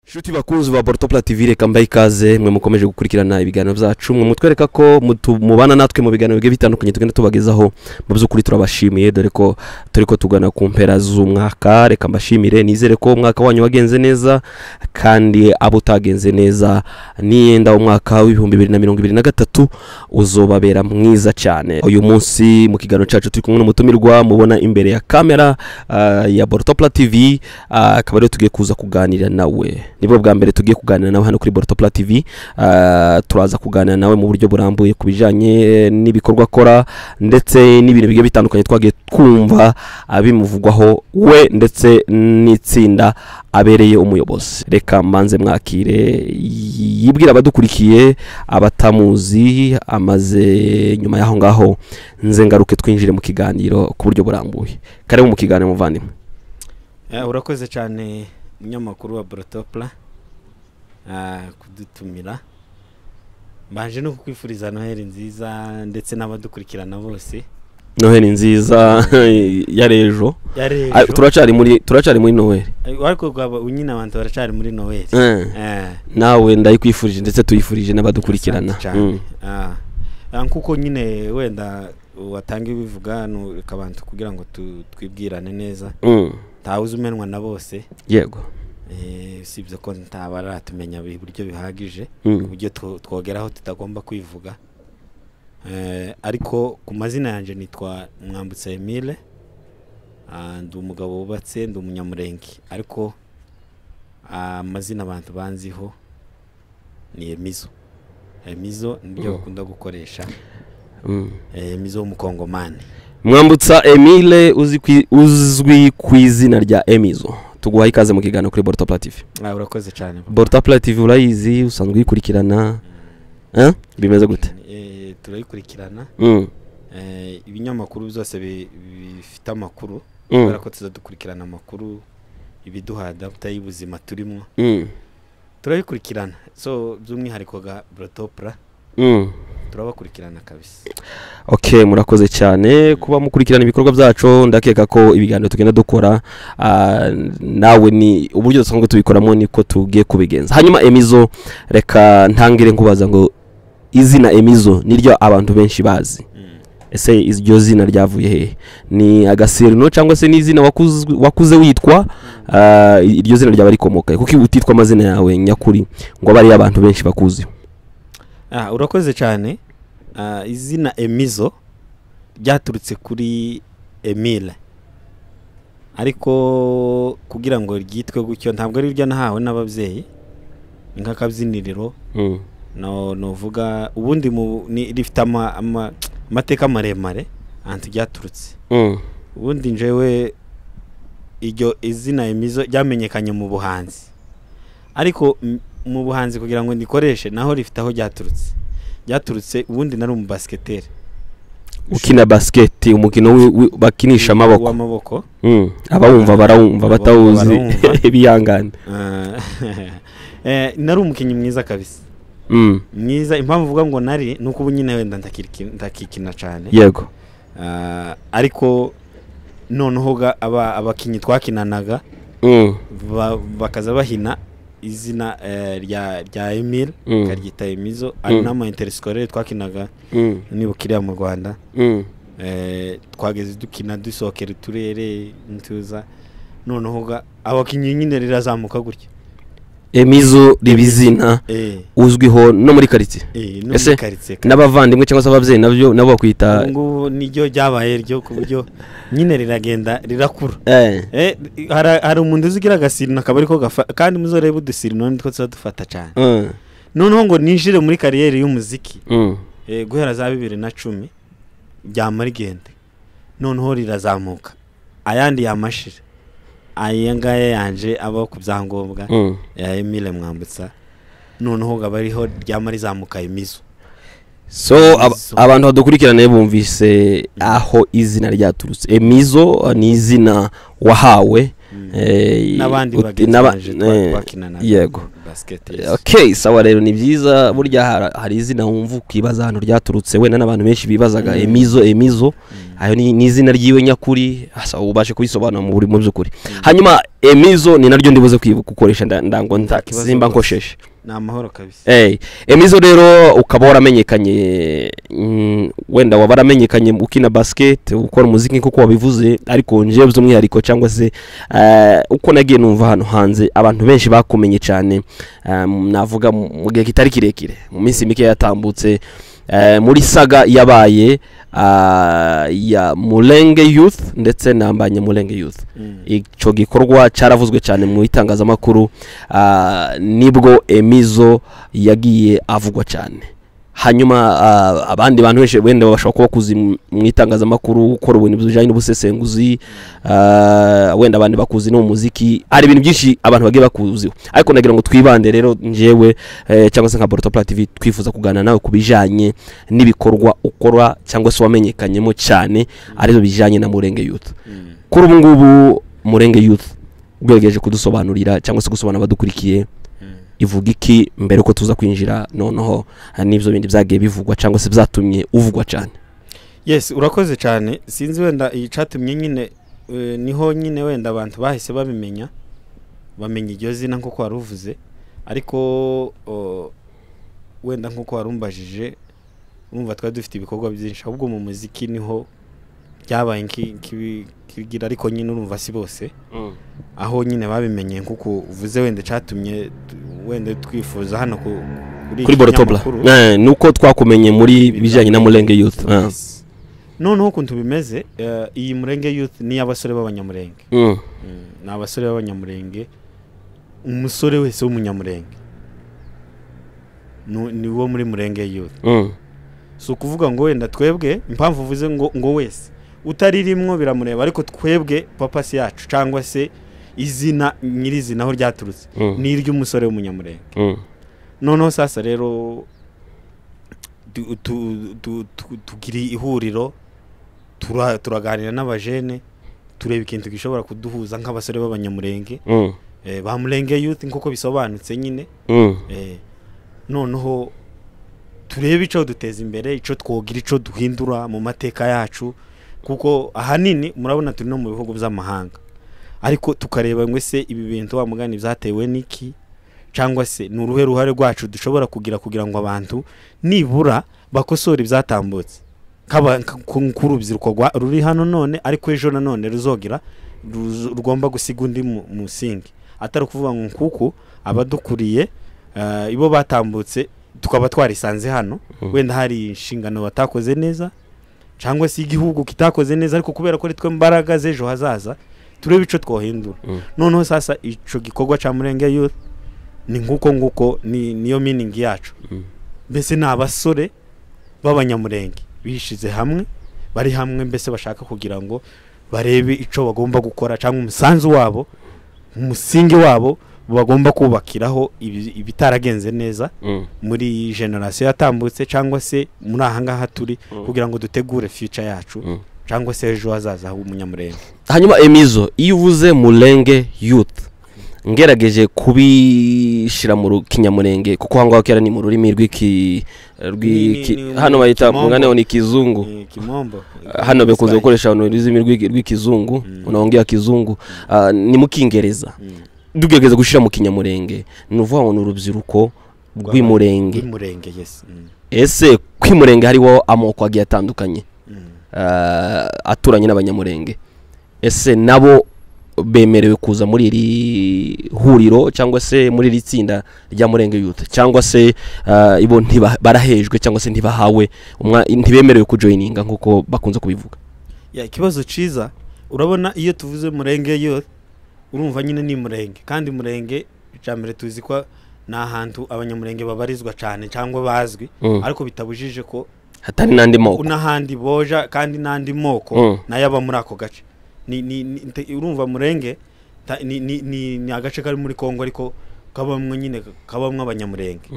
Shuti bakunzi ba Bortopla TV reka mbaye ikaze mwe mukomeje gukurikirana ibiganiro byacu mwe mutwereka ko mubana natwe mu biganiro bige bitandukanye tugenda tubagezaho mu byukuri turabashimiye dore ko turiko tugana ku mpera z'umwaka reka mbashimire nizere ko umwaka wanyu wagenze neza kandi abo tagenze neza niyenda umwaka w'2023 uzobabera mwiza cyane uyu munsi mu kiganiro cyacu turi kumwe n'umutumirwa mubona imbere ya kamera ya Bortopla TV akaba rero tugiye kuza kuganira nawe nibwo bwa mbere tugiye kuganira nawe hano kuri Bortopla TV turaza kuganira nawe mu buryo burambuye kubijanye n'ibikorwa akora ndetse n'ibintu bigiye bitandukanye twagiye twumva abimuvugwaho we ndetse n'itsinda abereye umuyobozi reka manze mwakire yibwira abadukurikiye abatamuzi amaze nyuma yaho ngaho nze ngaruke twinjire mu kiganiro ku buryo burambuye kare mu kiganiro muvandimwe urakoze cyane umunyamakuru wa Bortopla kudutumira mbanje no kukwifuriza Noheli nziza ndetse n'abadukurikirana bose Noheli nziza yarejo turacari muri Noheli ariko gwaba unyina abantu baracari muri Noheli nawe ndayikwifurije ndetse tuyifurije n'abadukurikirana nkuko nyine wenda watanga ibivuga n'ikabantu kugira ngo twibwirane neza tawuze umenwa na bose yego sibyo ko ntabara tumenya buryo bihagije uburyo twogeraho tutagomba kwivuga ariko ku mazina yanje nitwa Mwambutsa Emile ndi umugabo wubatse ndi umunyamurenge ariko amazina abantu banziho ni Emizo nibyo bakunda gukoresha Emizo w'umukongomani Mwambutsa Emile uzwi ku izina rya Emizo tuguhaye ikaze mu kiganiro kuri Bortopla TV urakoze cyane Bortopla TV urayizi usanzwe uyikurikirana bimeze gute turayikurikirana ibinyamakuru byose bifite amakuru kubera ko tuzadukurikirana amakuru ibiduhada y'ubuzima turimo turayikurikirana so by'umwihariko ga Bortopla turabakurikirana kabisa. Okay, murakoze cyane kuba mukurikirana ibikorwa byacu ndakeka ko ibiganiro tugenda dukora nawe ni uburyo dusanzwe tubikoramo niko tugiye kubigenza. Hanyuma Emizo reka ntangire nkubaza ngo izina Emizo niryo abantu benshi bazi. Ese iryo zina ryavuye he? Ni agasirino cyangwa se ni izina wakuze witwa iryo zina ryaba rikomoka kuko utitwa amazina yawe nyakuri ngo bari abantu benshi bakuzi. Urakoze cyane izina Emizo ryaturutse kuri Emile ariko kugira ngo ryitwe gutyo ntabwo ari ryo nahawe n'ababyeyi nk'akabyiniriro no vuga ubundi rifite amateka maremare anti ryaturutse ubundi njewe iryo izina Emizo ryamenyekanye mu buhanzi ariko mu buhanzi kugira ngo ndikoreshe naho rifite aho ryaturutse ubundi nari mu basketeri ukina basket umukino bakinisha amaboko abawumva barawumva batawuzi biyangana nari umukinyi mwiza kabisa mwiza impamvu uvuga ngo nari nuko ubu nyine wenda ndakikina cyane yego ariko noneho abakinyi twakinanaga bakaza bahina izina rya Emile karyita Emizo ari nama interscolaire twakinaga nibukiriya mu Rwanda twageze dukina dusokera turere ntuza noneho abakinyi nyine rirazamuka gutya Emizo ribizina uzwiho no muri quartier ese n'abavandimwe cyangwa se abavyeyi nabo bakwita ngo niryo ryabaye ryo ku buryo nyine riragenda rirakura hari umuntu uzigira agasirino akabari ko kandi muzorebe udusirino nitwo tuzadufata cyane noneho ngo ninjire muri kariyeri y'umuziki guhera za 2010 ryama rigende noneho rirazamuka ayandi yamashira ayengaye yanje abo kubyangombwa ya Emile Mwambutsa noneho gabariho ryama rizamuka Emizo so abantu badukurikirana bumvise aho izina ryaturutse Emizo ni izina wahawe n'abandi bagenzi twakinana yego basket. Okay, sawa rero ni byiza burya hari izina wumva ukibaza hano ryaturutse wenda n'abantu benshi bibazaga Emizo ayo ni izina ryiwe nyakuri asa ubashe kubisobanura mu buri mu byukuri. Hanyuma Emizo ni naryo ndibuze gukoresha ndango nzimba nkosheshe na amahoro kabisa. Emizo rero ukaba waramenyekanye wenda wabaramenyekanye ukina basket ukora muziki nkuko wabivuze, ariko nje by'umwihariko cyangwa se uko nagiye numva hano hanze abantu benshi bakumenye cyane, navuga mu gihe kitari kirekire mu minsi mike yatambutse muri saga yabaye ya Mulenge Youth ndetse nambanye Mulenge Youth. Ico gikorwa cyaravuzwe cyane mu itangazamakuru, nibwo Emizo yagiye avugwa cyane. Hanyuma abandi bantu benshi wenda bashobora kuba kuzi mu itangazamakuru ukora ibintu bijanye n'ubusesenguzi, wenda abandi bakuzi no mu muziki, ari ibintu byinshi abantu bagiye bakuziho, ariko nagira ngo twibande rero njewe cyangwa se nka Borotopla TV twifuza kugana nawe kubijanye n'ibikorwa ukora cyangwa se wamenyekanyemo cyane arizo bijanye na Mulenge Youth. Kuri ubu ngubu Mulenge Youth ugerageje kudusobanurira cyangwa se gusobanura abadukurikiye ivuga iki mbere ko tuza kwinjira noneho n'ibyo bindi byagiye bivugwa cyangwa se byatumye uvugwa cyane? Yes, urakoze cyane. Sinzi wenda icatumye nyine niho nyine wenda abantu bahise bamenya iryo zina nko waruvuze, ariko wenda nko warumbajije umva twari dufite ibikorwa byinshi, ahubwo mu muziki niho byabaye kigira, ariko nyine urumva si bose aho nyine babimenye nkuko uvuze wenda catumye wenda twifuza hano kuri Borotopla nuko twakumenye muri bijanye na Mulenge Youth. Noneho kuntu bimeze, iyi Mulenge Youth ni abasore b'abanyamurenge. Na abasore b'abanyamurenge, umusore wese w'umunyamurenge ni wo muri Mulenge Youth. So kuvuga ngo wenda twebwe impamvu uvuze ngo wese utaririmwo biramureba, ariko twebwe papasi yacu cyangwa se izina nyirizina aho ryaturutse ni iry'umusore w'umunyamurenge. Noneho sasa rero tugira ihuriro, turaganira n'abajene, tureba ikintu gishobora kuduhuza nk'abasore b'abanyamurenge ba Mulenge Youth nkuko bisobanutse nyine. Noneho turebe ico duteza imbere, ico twogira, ico duhindura mu mateka yacu, kuko ahanini murabona turi no mu bihugu by'amahanga, ariko tukareba ngo se ibi bintu wa mugani byatewe niki cyangwa se n'uruhe ruhare rwacu dushobora kugira ngo abantu nibura bakosora ibyatambutse k'urubyiruko ruri hano none, ariko ejo na none ruzogira rugomba gusiga undi musingi, atari kuvuga ngo kuko abadukuriye ibo batambutse tukaba twarisanze hano wenda hari inshingano batakoze neza cyangwa se igihugu kitakoze neza, ariko kubera ko twe mbaraga z'ejo hazaza turebe ico twohindura. Noneho sasa ico gikorwa ca Mulenge Youth ni nguko niyo meaning yacu. Mbese n'abasore b'abanyamurenge bishize hamwe, bari hamwe, mbese bashaka kugira ngo barebe ico bagomba gukora cyangwa umusanzu wabo, umusingi wabo bagomba kubakiraho ibitaragenze neza muri generation yatambutse cyangwa se muri ahangaha turi, kugira ngo dutegure future yacu cyangwa se ejo hazaza h'umunyamurenge. Hanyuma Emizo, iyo uvuze Mulenge Youth ngerageje kubishira mu kinyamurenge, kuko hangaho kera ni mu rurimi hano bayita mungane ni kizungu, kimombo hano bekunze gukoresha ururimi rw'ikizungu, unaongea kizungu, ni mu Kingereza. Dugerageza gushira mu kinyamurenge nuvuga ngo n'urubyiruko rw'imurenge. Yes. Ese kwimurenge hariho amoko agiye atandukanye aturanye n'abanyamurenge, ese nabo bemerewe kuza muri iri huriro cyangwa se muri iri tsinda rya Mulenge Youth, cyangwa se ibo barahejwe cyangwa se ntibahawe ntibemerewe kujoininga nkuko bakunze kubivuga? Ikibazo ciza, urabona iyo tuvuze Mulenge Youth urumva nyine ni murenge, kandi murenge icambere tuzi ko na hantu abanyamurenge babarizwa cyane cyangwa bazwi, ariko bitabujije ko hatari nandi moko unahandi boja kandi nandi moko nayaba muri ako gace. Urumva Mulenge ni agace kari muri Kongo, ariko kabamwe nyine kabamwe abanyamurenge.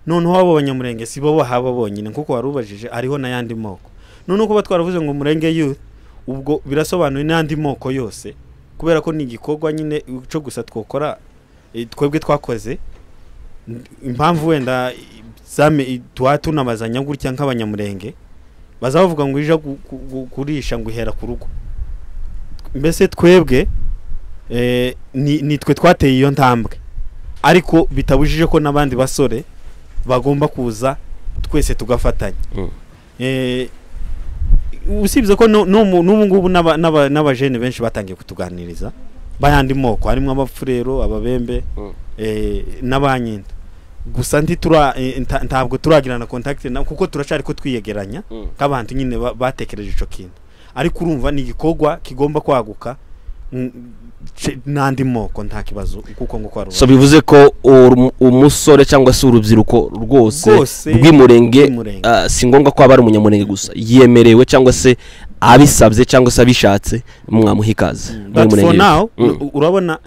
Noneho abo abanyamurenge sibo bahaba bonyine nkuko warubajije, ariho na yandi moko. Noneho kuba twaravuze ngo Mulenge Youth, ubwo birasobanuye n'andi moko yose kubera ko ni igikorwa nyine cyo gusa twokora twebwe twakoze impamvu wenda tunabazanya gutya nk'abanyamurenge bazavuga ngo ije kurisha ngo ihera ku rugo mbese twebwe nitwe twateye iyo ntambwe ariko bitabujije ko n'abandi basore bagomba kuza twese tugafatanya usibye ko n'ubu ngubu n'abajene benshi batangiye kutuganiriza bayandi moko harimo abafurero ababembe n'abanyinda gusa ntabwo turagirana contact kuko turacari ko twiyegeranya nk'abantu nyine batekereje ico kintu ariko urumva ni igikorwa kigomba kwaguka n'andi moko nta kibazo kuko ngo kwa so bivuze ko umusore cyangwa se urubyiruko rwose rw'imurenge si ngombwa ko abari umunyamurenge gusa yemerewe cyangwa se abisabye cyangwa se abishatse mwamuhikaze for now urabona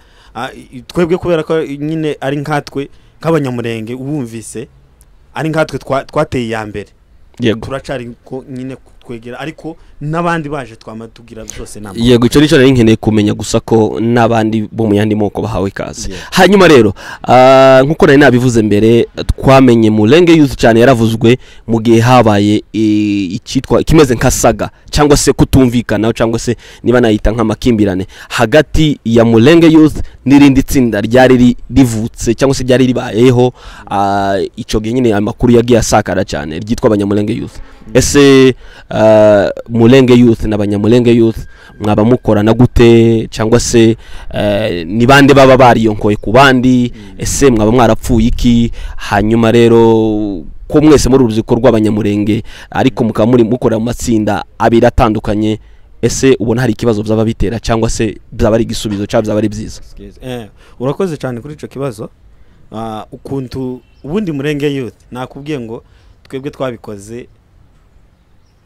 twebwe kubera ko nyine ari nkatwe nk'abanyamurenge ubumvise ari nkatwe twateye ya mbere turacari ko nyine kwegera ariko nabandi baje twamatugira byose namwe yego ico nico nari nkeneye kumenya gusa ko nabandi bo mu yandi moko bahawe ikaze hanyuma rero nkuko nari nabivuze mbere twamenye Mulenge Youth cyane yaravuzwe mu gihe habaye ikitwa kimeze nka saga cyangwa se kutumvikana cyangwa se niba nayita nk'amakimbirane hagati ya Mulenge Youth n'irindi tsinda ryari rivutse cyangwa se ryari ribayeho ico gihe nyine amakuru yagiye asakara cyane ryitwa Abanyamulenge Youth ese Mulenge Youth n'Abanyamulenge Youth mwaba mukorana gute cyangwa se ni bande baba bariyonkoye ku bandi ese mwaba mwarapfuye iki hanyuma rero ko mwese muri uruziko rw'Abanyamulenge ariko mukaba muri mukora mu matsinda abiri atandukanye ese ubona hari ikibazo byaba bitera cyangwa se byaba ari igisubizo cyangwa byaba ari byiza urakoze cyane kuri ico kibazo ukuntu ubundi Mulenge Youth nakubwiye ngo twebwe twabikoze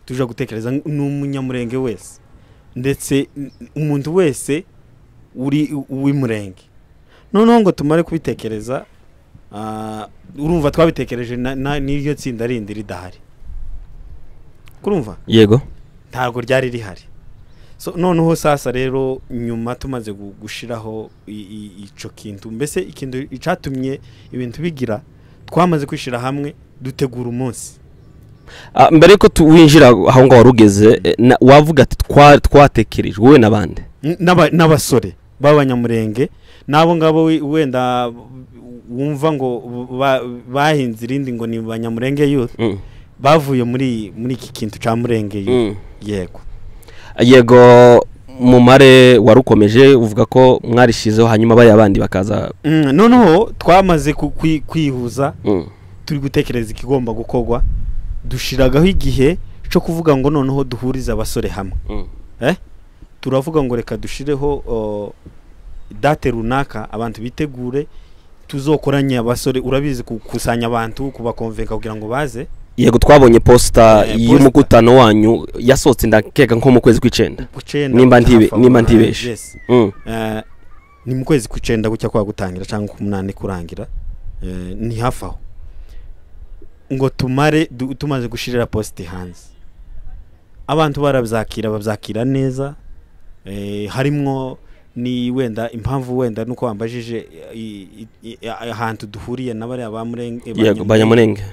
tuje gutekereza n'umunyamurenge wese ndetse umuntu wese uri uw'imurenge noneho ngo tumare kubitekereza urumva twabitekereje n'iryo tsinda rindi ridahari kurumva yego ntago ryari rihari so noneho sasa rero nyuma tumaze gushiraho ico kintu mbese ikintu icatumye ibintu bigira twamaze kwishira hamwe dutegura umunsi mbere ko tuwinjira aho ngo warugeze wavuga ati twatekereje wowe nabande n'abasore b'Abanyamurenge nabo ngabo wenda wumva ngo bahinze irindi ngo ni Abanyamulenge Youth bavuye muri iki kintu ca Mulenge Youth yego mumare warukomeje uvuga ko mwarishizeho hanyuma bari abandi bakaza noneho twamaze kwihuza turi gutekereza ikigomba gukorwa dushiragaho igihe cyo kuvuga ngo noneho duhuriza abasore hamwe turavuga ngo reka dushireho date runaka abantu bitegure tuzokoranya abasore urabizi kukusanya abantu kubakonvenka kugira ngo baze yego twabonye posta y'umukutano wanyu yasohotse ndakeka nko mu kwezi kw'icenda nimba ntibeshe ni mu kwezi kw'icenda gucya kwa gutangira cyangwa ku 8 kurangira ni hafaho ngo tumaze gushirira poste hanze abantu babyakira neza harimwo ni wenda impamvu wenda nuko wambajije ahantu duhuriye n'abari Abanyamulenge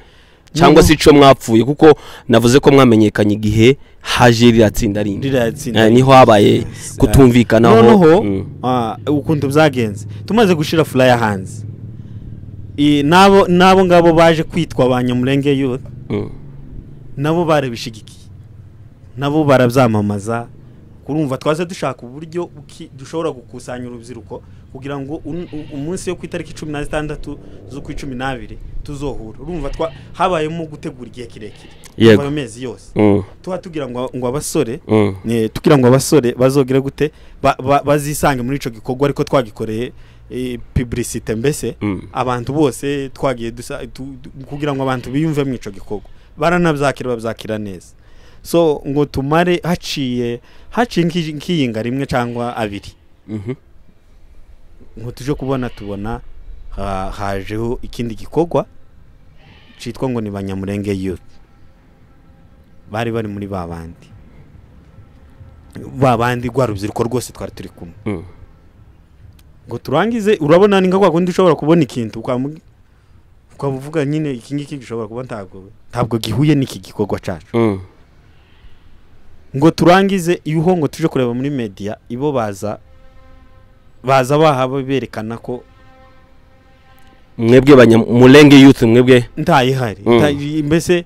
cyangwa se ico mwapfuye kuko navuze ko mwamenyekanye igihe haje riratsinda rindi niho habaye kutumvikanaho noneho ukuntu byagenze tumaze gushira flyer hanze nabo ngabo baje kwitwa Abanyamulenge Youth nabo barebishigikiye nabo barabyamamaza kurumva twaze dushaka uburyo dushobora gukusanya urubyiruko kugira ngo umunsi yo kwitariki 16 z'ukwicumi tuzohura urumva habayemo gutegura igihe kirekire mu mezi yose tugira ngo abasore tugira ngo abasore bazogire gute bazisange muri ico gikorwa ariko twagikoreye publicité mbese abantu bose twagiye kugira ngo abantu biyumve mu ico gikorwa babyakira neza so ngo tumare haciye nkiyinga rimwe cyangwa abiri ngo tuje tubona hajeho ikindi gikorwa citwa ngo ni Abanyamulenge Youth bari muri babandi gwa rubyiruko rwose twari turi kumwe ngo turangize urabona ni nka kwa kundi ushobora kubona ikintu ukavuga nyine iki ngiki gishobora kuba ntabwo gihuye n'iki gikorwa cacu ngo turangize iyo ngo tuje kureba muri media ibo baza bahaba berekana ko mwebwe Banyamulenge Youth mwebwe ntayihari mbese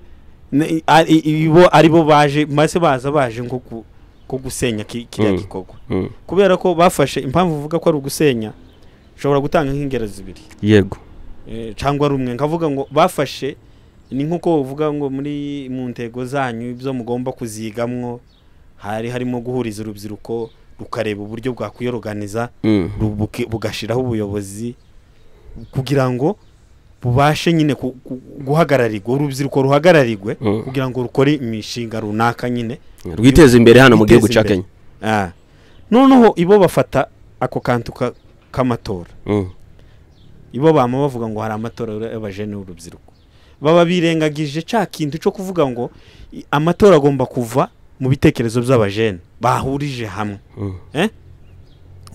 ibo aribo baje maze baje nko gusenya kiriya gikorwa kubera ko bafashe impamvu uvuga ko ari ugusenya ushobora gutanga nk'ingero zibiri yego cyangwa rumwe nkavuga ngo bafashe ni nkuko uvuga ngo muri mu ntego zanyu ibyo mugomba kuzigamwo harimo guhuriza urubyiruko rukareba uburyo bwakwiyorganiza bugashiraho ubuyobozi kugira ngo bubashe nyine guhagararirwa urubyiruko ruhagararirwe kugira ngo rukore imishinga runaka nyine rwiteze imbere hano mu gihugu cya Kenya. Noneho ibo bafata ako kantu k'amatora ibo bama bavuga ngo hari amatora y'abajene n'urubyiruko baba birengagije cya kintu cyo kuvuga ngo amatora agomba kuva mu bitekerezo by'abajene bahurije hamwe.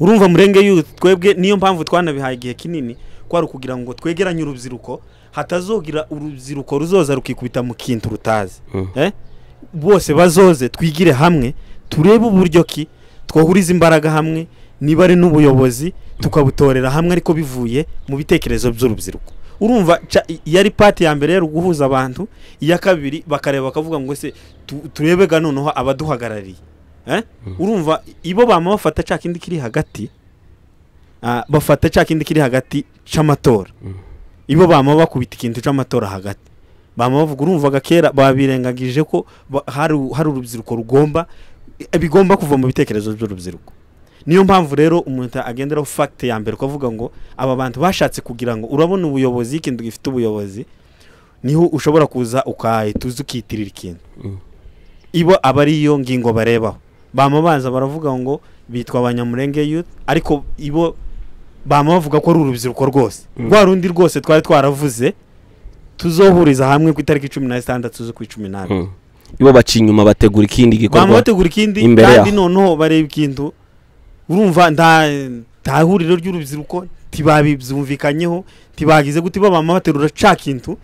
Urumva Mulenge Youth twebwe niyo mpamvu twanabihaye igihe kinini kwari kugira ngo twegeranye urubyiruko hatazogira urubyiruko ruzoza rukikubita mu kintu rutazi. Bose bazoze twigire hamwe turebe uburyo ki twohuriza imbaraga hamwe niba ari n'ubuyobozi tukabutorera hamwe ariko bivuye mu bitekerezo by'urubyiruko. Urumva yari party ya mbere guhuza abantu, iya kabiri bakareba bakavuga ngo se turebega noneho abaduhagarariye. Urumva ibo bama bafata cya kindi kiri hagati, bafata cya kindi kiri hagati c'amatora. Ibo bama bakubita ikintu c'amatora hagati, bama bavuga urumva gakera babirengagije ko hari urubyiruko bigomba kuva mu bitekerezo by'urubyiruko. Niyo mpamvu rero umuntu agenderaho fact ya mbere kuvuga ngo aba bantu bashatse kugira ngo urabona ubuyobozi ikintu gifite ubuyobozi niho ushobora kuza ukahita ukitirira ikintu. Ibo abari iyo ngingo barebaho bama baza baravuga ngo bitwa Abanyamulenge Youth ariko ibo bama bavuga ko ari urubyiruko rwose rwa rundi rwose twari twaravuze tuzohuriza hamwe ku itariki 16 z'ukwa 12. Ibo baci inyuma bategura ikindi gikorwa, bama bategura ikindi kandi noneho bareba ikintu. Urumva ndahuriro ry'urubyiruko tibabibyumvikanyeho tibagize guti bama baterura ca kintu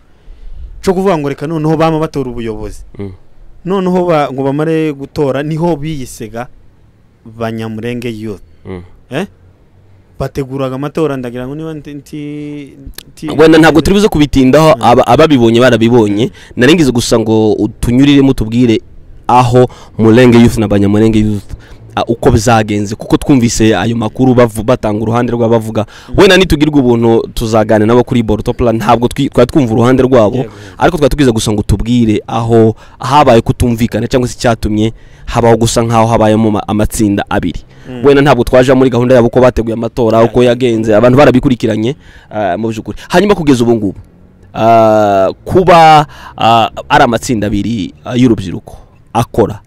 cyo kuvuga ngo reka noneho bama batora ubuyobozi. Noneho ngo bamare gutora niho biyisega Banyamulenge Youth. Bateguraga amatora ndagira ngo niba wenda ntabwo turi buze kubitindaho ababibonye barabibonye. Narengize gusa ngo utunyurire mutubwire aho Mulenge Youth na Banyamulenge Youth uko bizagenze kuko twumvise ayo makuru batanga uruhande rw'abavuga wenda nitugirwa ubuntu tuzagana nabo kuri Bortoplan ntabwo twumva uruhande rwabo ariko twatugize gusa ngo tubwire aho habaye kutumvikana cyangwa se cyatumye habaho gusa nkaho habayemo amatsinda abiri. Wenda ntabwo twaje muri gahunda yabo ko bateguye amatora uko yagenze abantu barabikurikiranye mu byukuri. Hanyuma kugeza ubu ngubu kuba ari amatsinda abiri y'urubyiruko akora,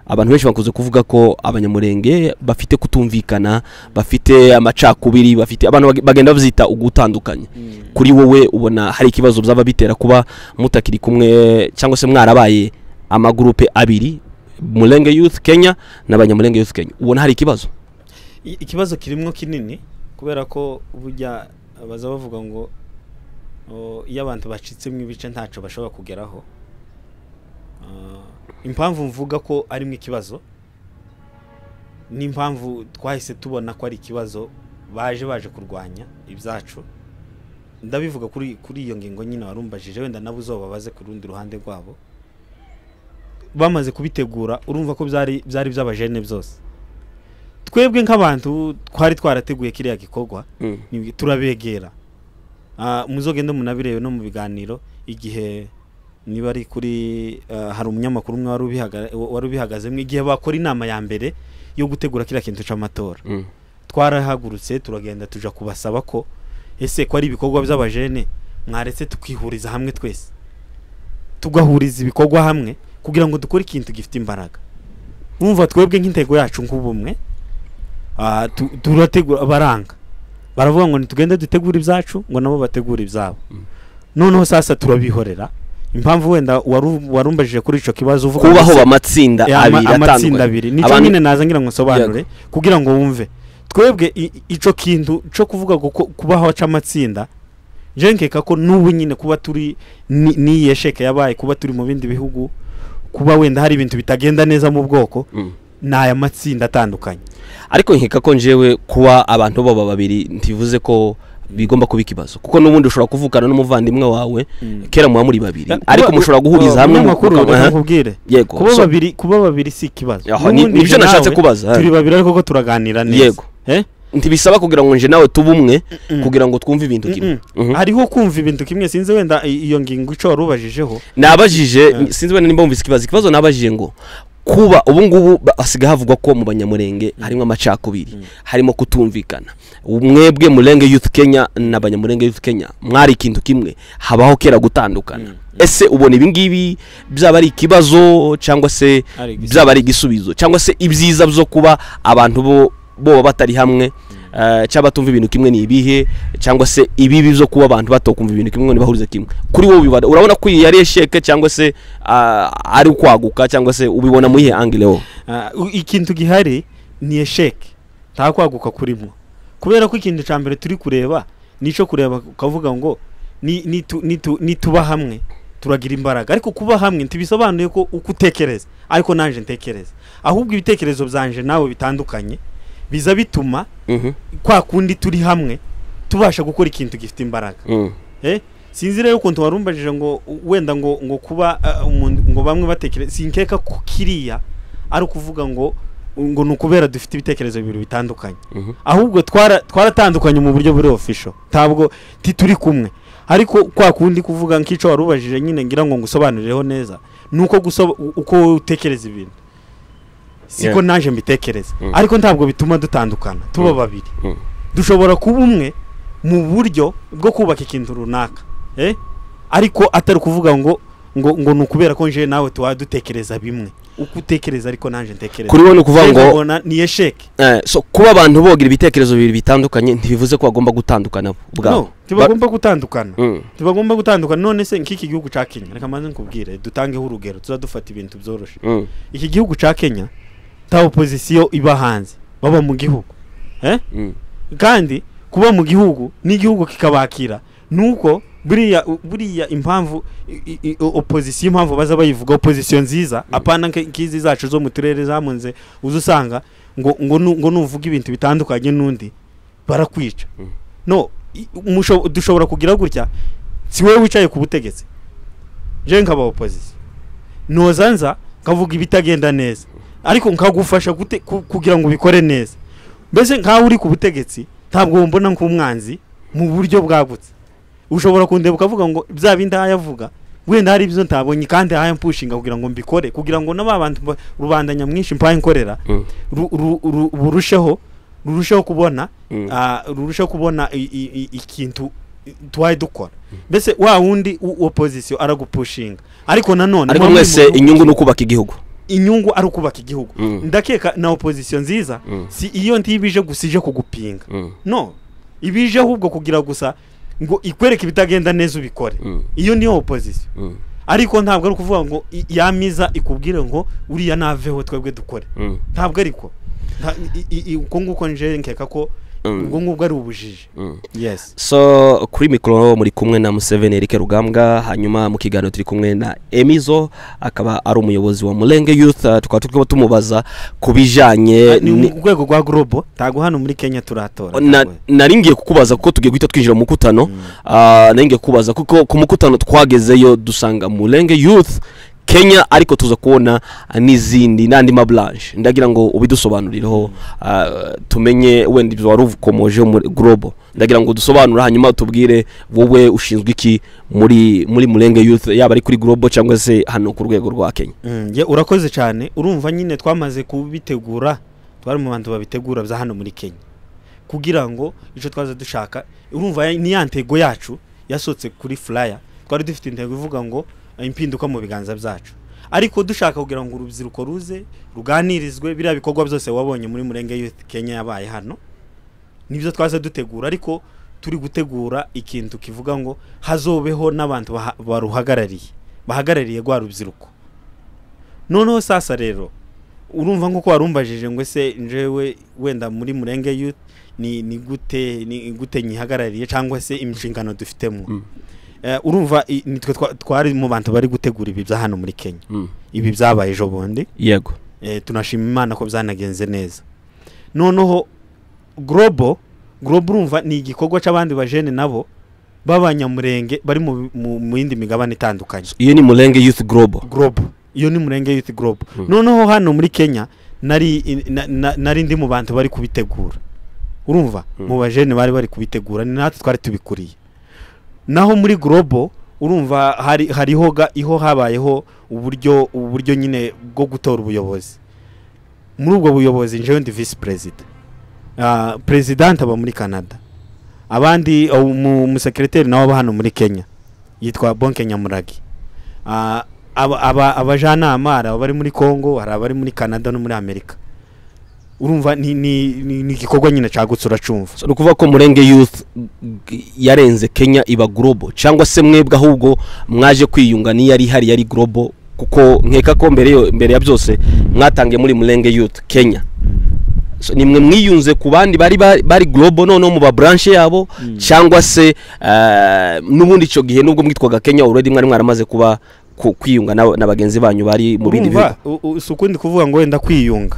abantu benshi bakuze kuvuga ko Abanyamulenge bafite kutumvikana, bafite amacakubiri, bafite abantu bagenda bazita ugutandukanye. Kuri wowe ubona hari ikibazo byaba bitera kuba mutakiri kumwe cyangwa se mwarabaye amagrupe abiri, Mulenge Youth Kenya na Banyamulenge Youth Kenya? Ubona hari ikibazo? Ikibazo kirimwo kinini kubera ko bujya abaza bavuga ngo iyo abantu bacitse mu ibice ntaco bashobora kugeraho. Impamvu mvuga ko ari mu ikibazo ni impamvu twahise tubona ko ari ikibazo baje kurwanya ibyacu. Ndabivuga kuri iyo ngingo nyine warumbajije wenda nabo uzobabaze ku rundi ruhande rwabo. Bamaze kubitegura urumva ko byari by'abajene byose. Twebwe nk'abantu twari twarateguye kiriya gikorwa turabegera. Muzogende munabirebe no mu biganiro igihe niba ari kuri hari umunyamakuru umwe wari ubihagazemo igihe bakora inama ya mbere yo gutegura kiriya kintu c'amatora. Twarahagurutse turagenda tuja kubasaba ko ese ko ari ibikorwa by'abajene mwaretse tukihuriza hamwe twese tugahuriza ibikorwa hamwe kugira ngo dukore ikintu gifite imbaraga. Urumva twebwe nk'intego yacu nk'ubumwe turategura baranga baravuga ngo nitugende dutegura ibyacu ngo nabo bategura ibyabo. Noneho sasa turabihorera. Impamvu wenda warumbajije kuri ico kibazo uvuga kubaho amatsinda abiri nico nyine naza ngira ngo sobanure kugira ngo wumve twebwe ico kintu cyo kuvuga kubaho aca amatsinda je nkeka ko n'ubu nyine kuba turi ni yesheke yabaye kuba turi mu bindi bihugu kuba wenda hari ibintu bitagenda neza mu bwoko n'aya matsinda atandukanye ariko nkeka ko njewe kuba abantu baba babiri ntivuze ko bigomba kuba ikibazo kuko n'ubundi ushobora kuvukana n'umuvandimwe wawe kera muba muri babiri ariko mushobora guhuriza hamwe mu kubwire kuba babiri si ikibazo nibyo nashatse kubaza turi babiri ariko ko turaganira neza yego ntibisaba kugira ngo nje nawe tubumwe kugira ngo twumve ibintu kimwe hariho kumva ibintu kimwe sinzi wenda iyo ngingo ico warubajijeho nabajije sinzi wenda nimba mvise ikibazo nabajije ngo kuba ubungubu asiga havugwa ko mu banyamurenge harimo amacakubiri harimo kutumvikana umwebwe Mulenge Youth Kenya n'abanyamurenge Youth Kenya mwari ikintu kimwe habaho kera gutandukana ese ubona ibingibi byaba ari ikibazo cyangwa se byaba ari igisubizo cyangwa se ibyiza byo kuba abantu bo batari hamwe cyaba tumva ibintu kimwe ni ibihe cyangwa se ibibi byo kuba abantu batokumva ibintu kimwe bahurize kimwe kuri wowe urabona ko yari esheke cyangwa se ari ukwaguka cyangwa se ubibona mu ihe angle ho ikintu gihari ni esheke nta kwaguka kurimo kubera ko ikintu cyambere turi kureba nico kureba ukavuga ngo ni tuba hamwe turagira imbaraga ariko kuba hamwe ntibisobanuye ko ukutekereza ariko nanje ntekereza ahubwo ibitekerezo byanje nawe bitandukanye biza bituma kwa kundi turi hamwe tubasha gukora ikintu gifite imbaraga sinzi rero ukuntu warumbajije ngo wenda ngo kuba ngo bamwe batekereza sinkeka ko kiriya ari kuvuga ngo nukubera dufite ibitekerezo bibiri bitandukanye ahubwo twaratandukanye mu buryo buri official tabwo turi kumwe ariko kwa kundi kuvuga nkico warubajije nyine ngira ngo ngusobanurireho neza nuko uko utekereza ibintu siko naje mbitekereza ariko ntabwo bituma dutandukana tuba babiri dushobora kuba umwe mu buryo bwo kubaka ikintu runaka ariko atari kuvuga ngo nukubera ko nje nawe dutekereza bimwe uko utekereza ariko nanje ntekereza kuri wowe kuvuga ngo ni esheke so kuba abantu bogira ibitekerezo bibiri bitandukanye ntibivuze ko bagomba gutandukana bwabo tibagomba gutandukana tibagomba gutandukana none se nk'iki gihugu ca Kenya reka manze nkubwire dutangeho urugero tuzadufata ibintu byoroshe iki gihugu ca Kenya ta opposition iba hanze baba mu gihugu kandi kuba mu gihugu n'igihugu kikabakira nuko buriya impamvu opposition impamvu baza bayivuga opposition nziza apana nkizi zacu zo mu turere zamunze uzusanga ngo nuvuga ibintu bitandukanye nundi barakwica no dushobora kugira gutya si wewe wicaye ku butegetsi je nkaba opposition nozanza kavuga ibitagenda neza ariko nkagufasha kugira ngo bikore neza mbese nkaho uri ku butegetsi ntabwo mbona nk'umwanzi mu buryo bwagutse ushobora kundeba ukavuga ngo bya bindi yavuga wenda hari ibyo ntabonye kandi haya mpushinga kugira ngo mbikore kugira ngo n'abantu rubanda nyamwinshi mpaye nkorera rurusheho kubona ikintu twaye dukora mbese wa wundi opposition aragupushinga ariko nanone ariko mwese inyungu n'ukubaka igihugu inyungu ari ukubaka igihugu ndakeka na opposition nziza si iyo ntibije gusije kugupinga no ibije ahubwo kugira gusa ngo ikwereke bitagenda neza ubikore iyo niyo opposition ariko ntabwo ari kuvuga ngo yamiza ikubwire ngo uriya naveho twebwe dukore ntabwo ariko uko nguko nje nkeka ko ubwo ngubwo ari ubujiji yes so kuri mikoro muri kumwe na Museveni Eric Rugambwa hanyuma mu kiganiro turi kumwe na Emizo akaba ari umuyobozi wa Mulenge Youth tukaba tumubaza kubijanye ni urwego rwa global tago hano muri Kenya turatora naringiye kukubaza kuko tugiye guhita twinjira mu mukutano naringiye kukubaza kuko ku mukutano twagezeyo dusanga Mulenge Youth Kenya ariko tuza kubona n'izindi nandi mablanche ndagira ngo ubidusobanurireho tumenye wenda ibyo waruvukomoje muri global ndagira ngo dusobanura hanyuma tubwire wowe ushinzwe iki muri Mulenge Youth yaba ari kuri global cyangwa se hano ku rwego rwa Kenya urakoze cyane urumva nyine twamaze kubitegura twari mu bantu babitegura bya hano muri Kenya kugira ngo ico twaza dushaka urumva ni yantego yacu yasotse kuri flyer twari dufite intego ivuga ngo impinduka mu biganza byacu ariko dushaka kugira ngo urubyiruko ruze ruganirizwe biriya bikorwa byose wabonye muri Mulenge Youth Kenya yabaye hano nibyo twaza dutegura ariko turi gutegura ikintu kivuga ngo hazobeho n'abantu bahagarariye gwa rubyiruko noneho sasa rero urumva nko warumbajije ngo se njewe wenda muri Murenge Youth ni gute nyihagarariye cyangwa se imishingano dufitemo. Urumva nitwe twari mu bantu bari gutegura ibi bya hano muri Kenya. Ibi byabaye ejo bundi. Yego. Tunashima Imana ko byanagenze neza. Noneho global urumva ni igikorwa cy'abandi bajene nabo b'abanyamurenge bari mu yindi migabane itandukanye. Iyo ni Murenge Youth Global. Iyo ni Murenge Youth Global. Noneho hano muri Kenya nari ndi mu bantu bari kubitegura. Urumva mu bajene bari kubitegura ni natwe twari tubikuriye. Naho muri global urumva hariho habayeho uburyo nyine bwo gutora ubuyobozi. Muri ubwo buyobozi njewe ndi vice president. President aba muri Canada. Abandi mu secretary nawo hano muri Kenya yitwa Bonke Nyamuragi. Abajanama bari muri Congo, hari abari muri Canada no muri Amerika. Urumva ni gikorwa nyine cyagutse uracumva. So nukuvuga ko Murenge Youth yarenze Kenya iba global cyangwa se mwebwe ahubwo mwaje kwiyunga ni yari global kuko nkeka ko mbere ya byose mwatangiye muri Murenge Youth Kenya. So nimwe mwiyunze ku bandi bari global none mu ba branch yabo cyangwa se nubundi cyo gihe nubwo mwitwaga Kenya already mwari mwaramaze kuba kwiyunga n'abagenzi banyu bari mu bindi bihugu. Sukundi kuvuga ngo wenda kwiyunga.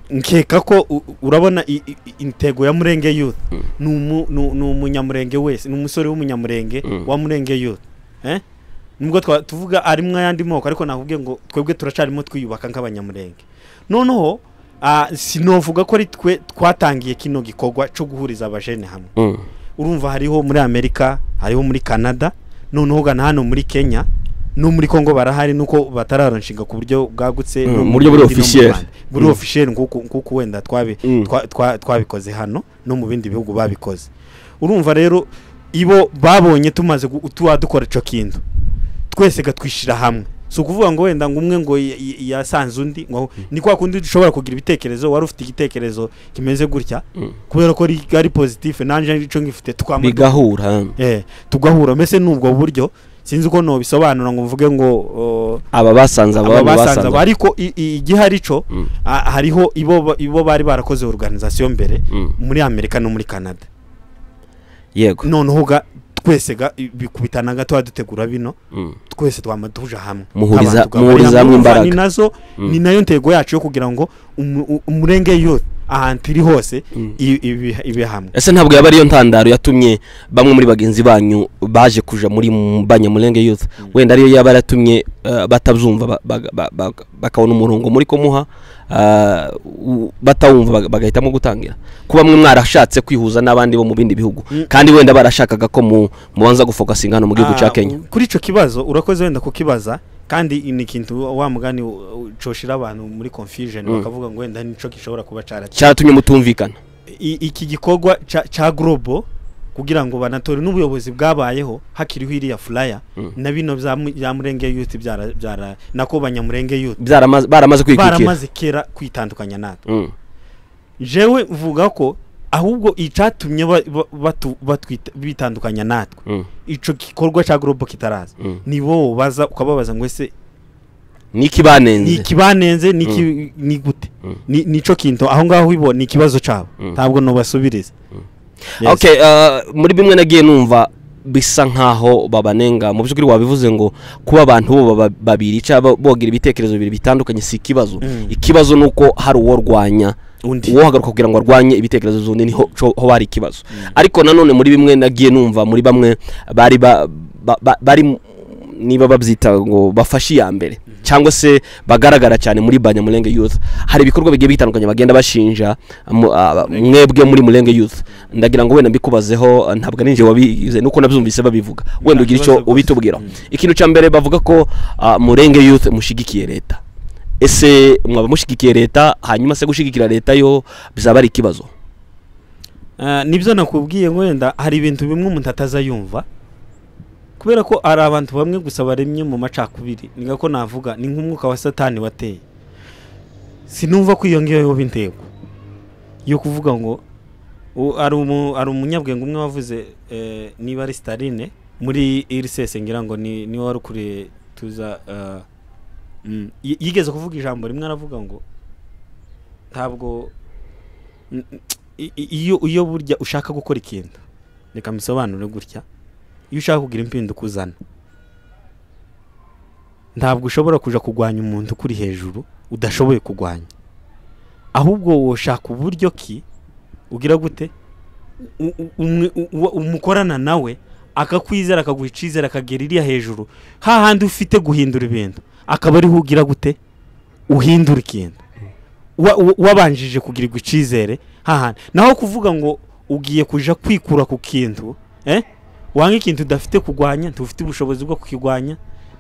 Nkeka ko urabona intego ya Murenge Youth ni umunyamurenge wese, ni umusore w'umunyamurenge wa Murenge Youth. Nubwo tuvuga ari mwa yandi moko ariko nakubwiye ngo twebwe turacarimo twiyubaka nk'abanyamurenge. Noneho sinovuga ko ari twe twatangiye kino gikorwa cyo guhuriza abajene hamwe. Urumva hariho muri Amerika, hariho muri Canada, noneho gana hano muri Kenya no muri Congo barahari nuko batararonshinga ku buryo bwagutse no muri buri officiel nkuko wenda twabikoze hano no mu bindi bihugu babikoze. Urumva rero ibo babonye tumaze dukora ico kintu twese gatwishira hamwe. So kuvuga ngo wenda ngumwe ngo yasanze undi ngo ni kwa kundi dushobora kugira ibitekerezo wari ufite igitekerezo kimeze gutya kubera ko ari positive nanje ico ngifite bigahura tugahura mese nubwo buryo sinzi ko no bisobanura ngo mvuge ngo aba basanze ariko igihari cyo hariho ibo bari barakoze organisation mbere muri Amerika no muri Canada. Yego noneho twese bikubitana gato dutegura bino twese twamaduje hamwe muhuriza hamwe imbaraga. Ni nazo ni nayo ntego yacu yo kugira ngo Murenge Youth ahantu iri hose ibe hamwe. Ese ntabwo yaba ariyo ntandaro yatumye bamwe muri bagenzi banyu baje kuja muri Murenge Youth wenda ariyo yaba yaratumye batabyumva bakabona umurongo muri ko muha batawumva bagahitamo gutangira kuba mwe mwarashatse kwihuza n'abandi bo mu bindi bihugu kandi wenda barashakaga ko mubanza gufocusinga hano mu gihugu cya Kenya. Kuri ico kibazo urakoze wenda kukibaza kandi ni kintu wa mugani coshira abantu muri confusion bakavuga ngo wenda nico gishobora kuba cyatumye mutumvikana. Iki gikorwa cha global kugira ngo banatore n'ubuyobozi bwabayeho hakiriho iriya flyer na bino bya Murenge Youth byara nako banyamurenge Youth baramaze kwikukira baramaze kera kwitandukanya natwe. Jewe vuga ko ahubwo icatumye bitandukanya natwe ico gikorwa cha global kitaraza nibo baza ukababaza ngo ese nikibanenze ni gute nico kintu aho ngaho ibo ni kibazo cabo ntabwo no basubiriza. Okay, muri bimwe nagiye numva bisa nkaho babanenga mu byukuri wabivuze ngo kuba abantu bo babiri cyaba bogira ibitekerezo bibiri bitandukanye si kibazo. Ikibazo nuko hari uwo rwanya uwo hagaruka kugira ngo arwanye ibitekerezo zundi niho ho bari kibazo. Ariko nanone muri bimwe nagiye numva muri bamwe bari niba babyita ngo bafashi ya mbere cyangwa se bagaragara cyane muri Murenge Youth hari ibikorwa bigiye bitandukanye bagenda bashinja mwebwe muri Murenge Youth. Ndagira ngo wenda mbikubazeho ntabwo ninje wabize nuko nabyumvise babivuga wenda ugira icyo ubitubwira. Ikintu cya mbere bavuga ko Murenge Youth mushigikiye leta. Ese mwaba mushigikiye leta hanyuma se gushigikira leta yo bizaba ari kibazo? Nibyo nakubwiye ngo wenda hari ibintu bimwe umuntu atazayumva kubera ko ari abantu bamwe gusa baremye mu macakubiri nigako navuga ni nk'umwuka wa Satani wateye. Sinumva ko iyo ngiyo yo bintego yo kuvuga ngo ari umunyabwenge umwe wavuze niba ari Staline muri RSS ngira ngo ni wari kuri tuza yigeze kuvuga ijambo rimwe aravuga ngo ntabwo iyo burya ushaka gukora ikintu reka mbisobanure gutya iyo ushaka kugira impinduka uzana ntabwo ushobora kuja kugwanya umuntu kuri hejuru udashoboye kugwanya ahubwo woshaka uburyo ki ugira gute umukorana nawe akakwizera akaguha icizere akagera iriya hejuru hahandi ufite guhindura ibintu akaba ariho ugira gute uhindura ikintu wabanjije kugirirwa icizere hahandi naho kuvuga ngo ugiye kuja kwikura ku kintu wanga ikintu udafite kugwanya ntufite ubushobozi bwo kukigwanya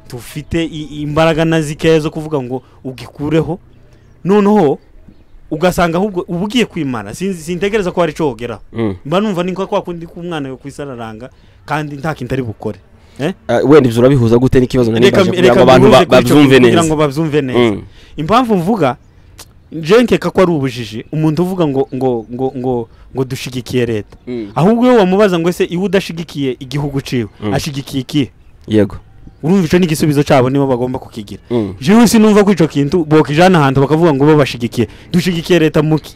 tufite imbaraga nazikeya zo kuvuga ngo ugikureho noneho ugasanga ahubwo ubugiye kwimana sintegereza ko ari cogera mba numva ninko kwa kundi kumwana yo kwisararanga kandi nta kintu ari bukore wenda ivyo urabihuza gute n'ikibazo nanibaje kugira ngo abantu babyumve neza kugira ngo babyumve neza impamvu mvuga jenkeka ko ari ubujiji umuntu uvuga ngo dushigikiye leta ahubwo iyo wamubaza ngo ese iwe udashigikiye igihugu ciwe ashigikiye iki yego urumva ico n'igisubizo cabo nibo bagomba kukigira jewe sinumva ko ico kintu bokijana ahantu bakavuga ngo bo bashigikiye dushigikiye leta muki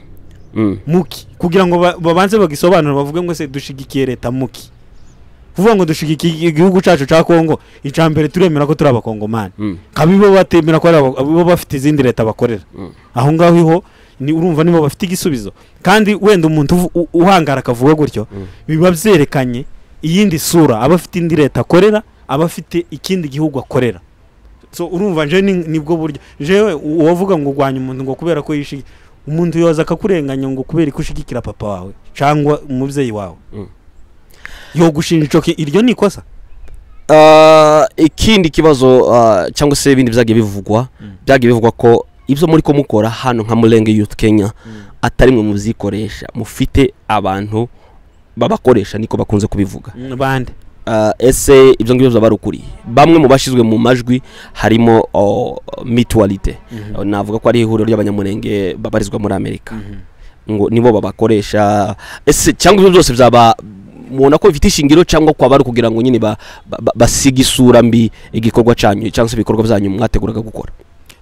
kugira ngo babanze bagisobanura bavuge ngo se dushigikiye leta muki kuvuga ngo dushigikiye igihugu cacu ca Kongo icambere turemera ko turi abakongomani kabibo batemera ko abo bafite izindi leta bakorera aho ngaho iho ni urumva nibo bafite igisubizo kandi wenda umuntu uhangara akavuga gutyo biba byerekanye iyindi sura abafite indi leta akorera abafite ikindi gihugu akorera so urumva nje nibwo buryo jewe uwavuga ngo gwanya umuntu ngo kubera ko yishi umuntu yoza akakurenganya ngo kubera ikushigikira papa wawe cyangwa umuvyeyi wawe yo gushinja ico iryo ni ikosa ikindi kibazo cyangwa se ibindi byagiye bivugwa ko ibyo muri ko mukora hano nka Mulenge Youth Kenya atari mwe muzikoresha mufite abantu babakoresha niko bakunze kubivuga bande ese ibyo ngibyo zabarukuri bamwe mu bashizwe mu majwi harimo mutualite navuga ko ari ihuriro ry'abanyamurenge babarizwa muri Amerika ngo nibo babakoresha ese cyangwa ibyo byose byaba mubona ko bifite ishingiro cyangwa kwa bari kugira ngo nyine basiga isura mbi igikorwa cyanyu cyangwa se ibikorwa byanyu mwateguraga gukora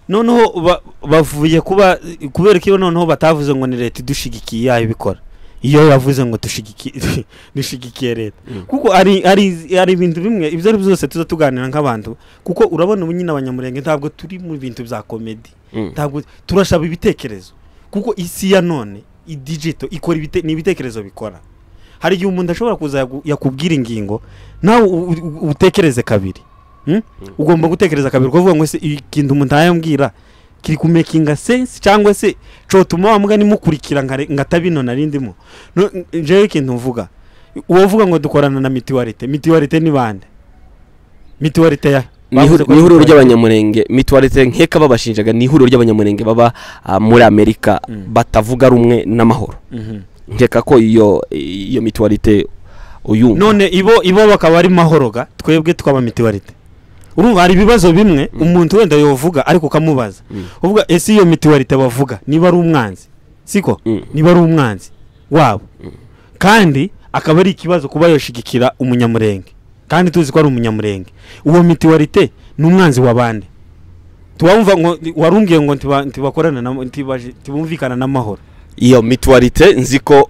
noneho bavuye kubera ko noneho batavuze ngo ni leta idushigikiye yayo bikora iyo yavuze ngo dushigikiye leta kuko ari ibintu bimwe ibyo ari byose tuza tuganira nk'abantu kuko urabona ubu nyine abanyamurenge ntabwo turi mu bintu bya comedy ntabwo turashaba ibitekerezo kuko isi ya none digital ikora ibitekerezo bikora hari igihe umuntu ashobora kuza yakubwira ingingo nawe utekereze kabiri ugomba gutekereza kabiri kuvuga ngo se ikintu umuntu ayambwira kiri ku making sense cyangwa se cyo tuma wamuga nimukurikira ngatabino narindimo je ikintu mvuga uvuga ngo dukorana na mutualite ni bande mutualite ya ihuriro ry'abanyamurenge mutualite nkeka babashinjaga ni ihuriro ry'abanyamurenge baba muri Amerika batavuga rumwe n'amahoro nkeka ko iyo mutualite uyu none ibo bakaba ari mahoroga twebwe twaba mutualite urumva hari ibibazo bimwe umuntu wenda yovuga ariko kamubaza uvuga ese iyo mutualite bavuga niba ari umwanzi siko niba ari umwanzi wabo kandi akaba ari ikibazo kuba yoshigikira umunyamurenge kandi tuzi ko ari umunyamurenge uwo mutualite n'umwanzi wabande tuwumva ngo warumbwiye ngo ntibakorana ntibumvikana n'amahoro iyo mutualite nziko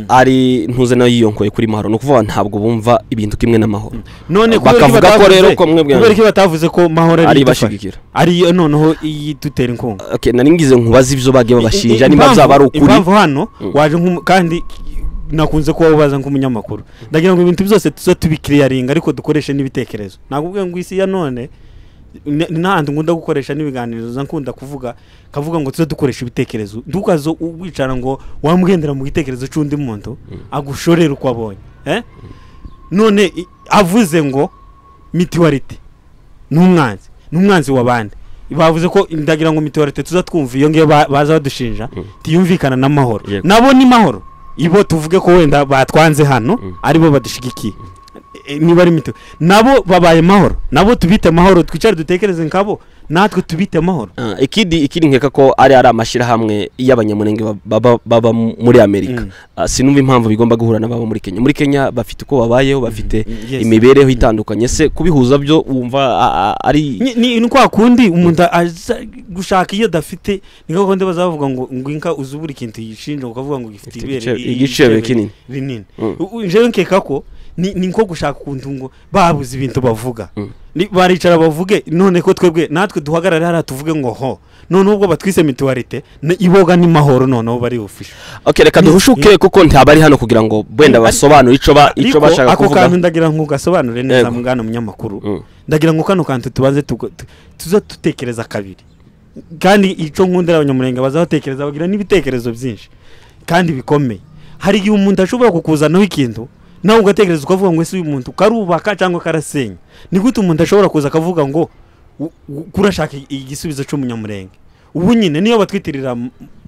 ari ntuze nayo yiyonkoye kuri mahoro no kuvuga ntabwo bumva ibintu kimwe n'amahoro none bakavuga ko rero ko mwebwe kubera ko batavuze ko mahoro ari bashigikira ari noneho yitutera inkunga okay nari ngize nkubaza ivyo bagiye babashinja nimba byaba ari ukuri impamvu hano waje kandi nakunze ko wabaza nk'umunyamakuru ndagira ngo ibintu byose tuzo tubikiriyaringa ariko dukoreshe n'ibitekerezo nakubwiye ngo isi ya none n'ahandi ngunda gukoresha n'ibiganiro nkunda kavuga ngo tuzo dukoresha ibitekerezo dukazo wicara ngo wamugendera mu gitekerezo cy'undi muntu agushorera uko abonye none avuze ngo mutualite n'umwanzi wabandi bavuze ko ndagira ngo mutualite tuza twumva iyo ngiye baza badushinja tiyumvikana n'amahoro nabo ni mahoro ibo tuvuge ko wenda batwanze hano aribo badushigikiye niba ari mito nabo babaye mahoro nabo tubite mahoro twicare dutekereze nkabo natwe tubite amahoro. Ikindi nkeka ko ari amashirahamwe y'abanyamurenge baba muri Amerika. Sinumva impamvu bigomba guhura n'ababa muri Kenya. Muri Kenya bafite uko babayeho, bafite imibereho itandukanye. Se kubihuza byo wumva ari ni kwa kundi umuntu gushaka iyo dafite niko konde bazavuga ngo inka uzubura ikintu yishinja ukavuga ngo gifite ibere igicebe kinini binini. Jewe nkeka ko ni nko gushaka kuntu ngo babuze ibintu bavuga. Baricara bavuge none ko twebwe natwe duhagarara hara tuvuge ngo ho none ubwo batwise mituwarite iboga ni mahoro none bari official. Okay, reka duhushuke kuko ntabari hano kugira ngo bwenda basobanura ico bashaka kuvuga. Ako kantu ndagira ngo gasobanure neza mugana munyamakuru. Ndagira ngo kano kantu tubanze tuza tutekereza kabiri. Kandi ico nkundira abanyamurenge bazatekereza bagira n'ibitekerezo byinshi kandi bikomeye. Hari igihe umuntu ashobora kukuzanaho ikintu nawe ugatekereza ukavuga ngo ese uyu muntu karubaka cyangwa karasenya. Ni gute umuntu ashobora kuza akavuga ngo kurashaka igisubizo cy'umunyamurenge. Ubu nyine niyo batwitirira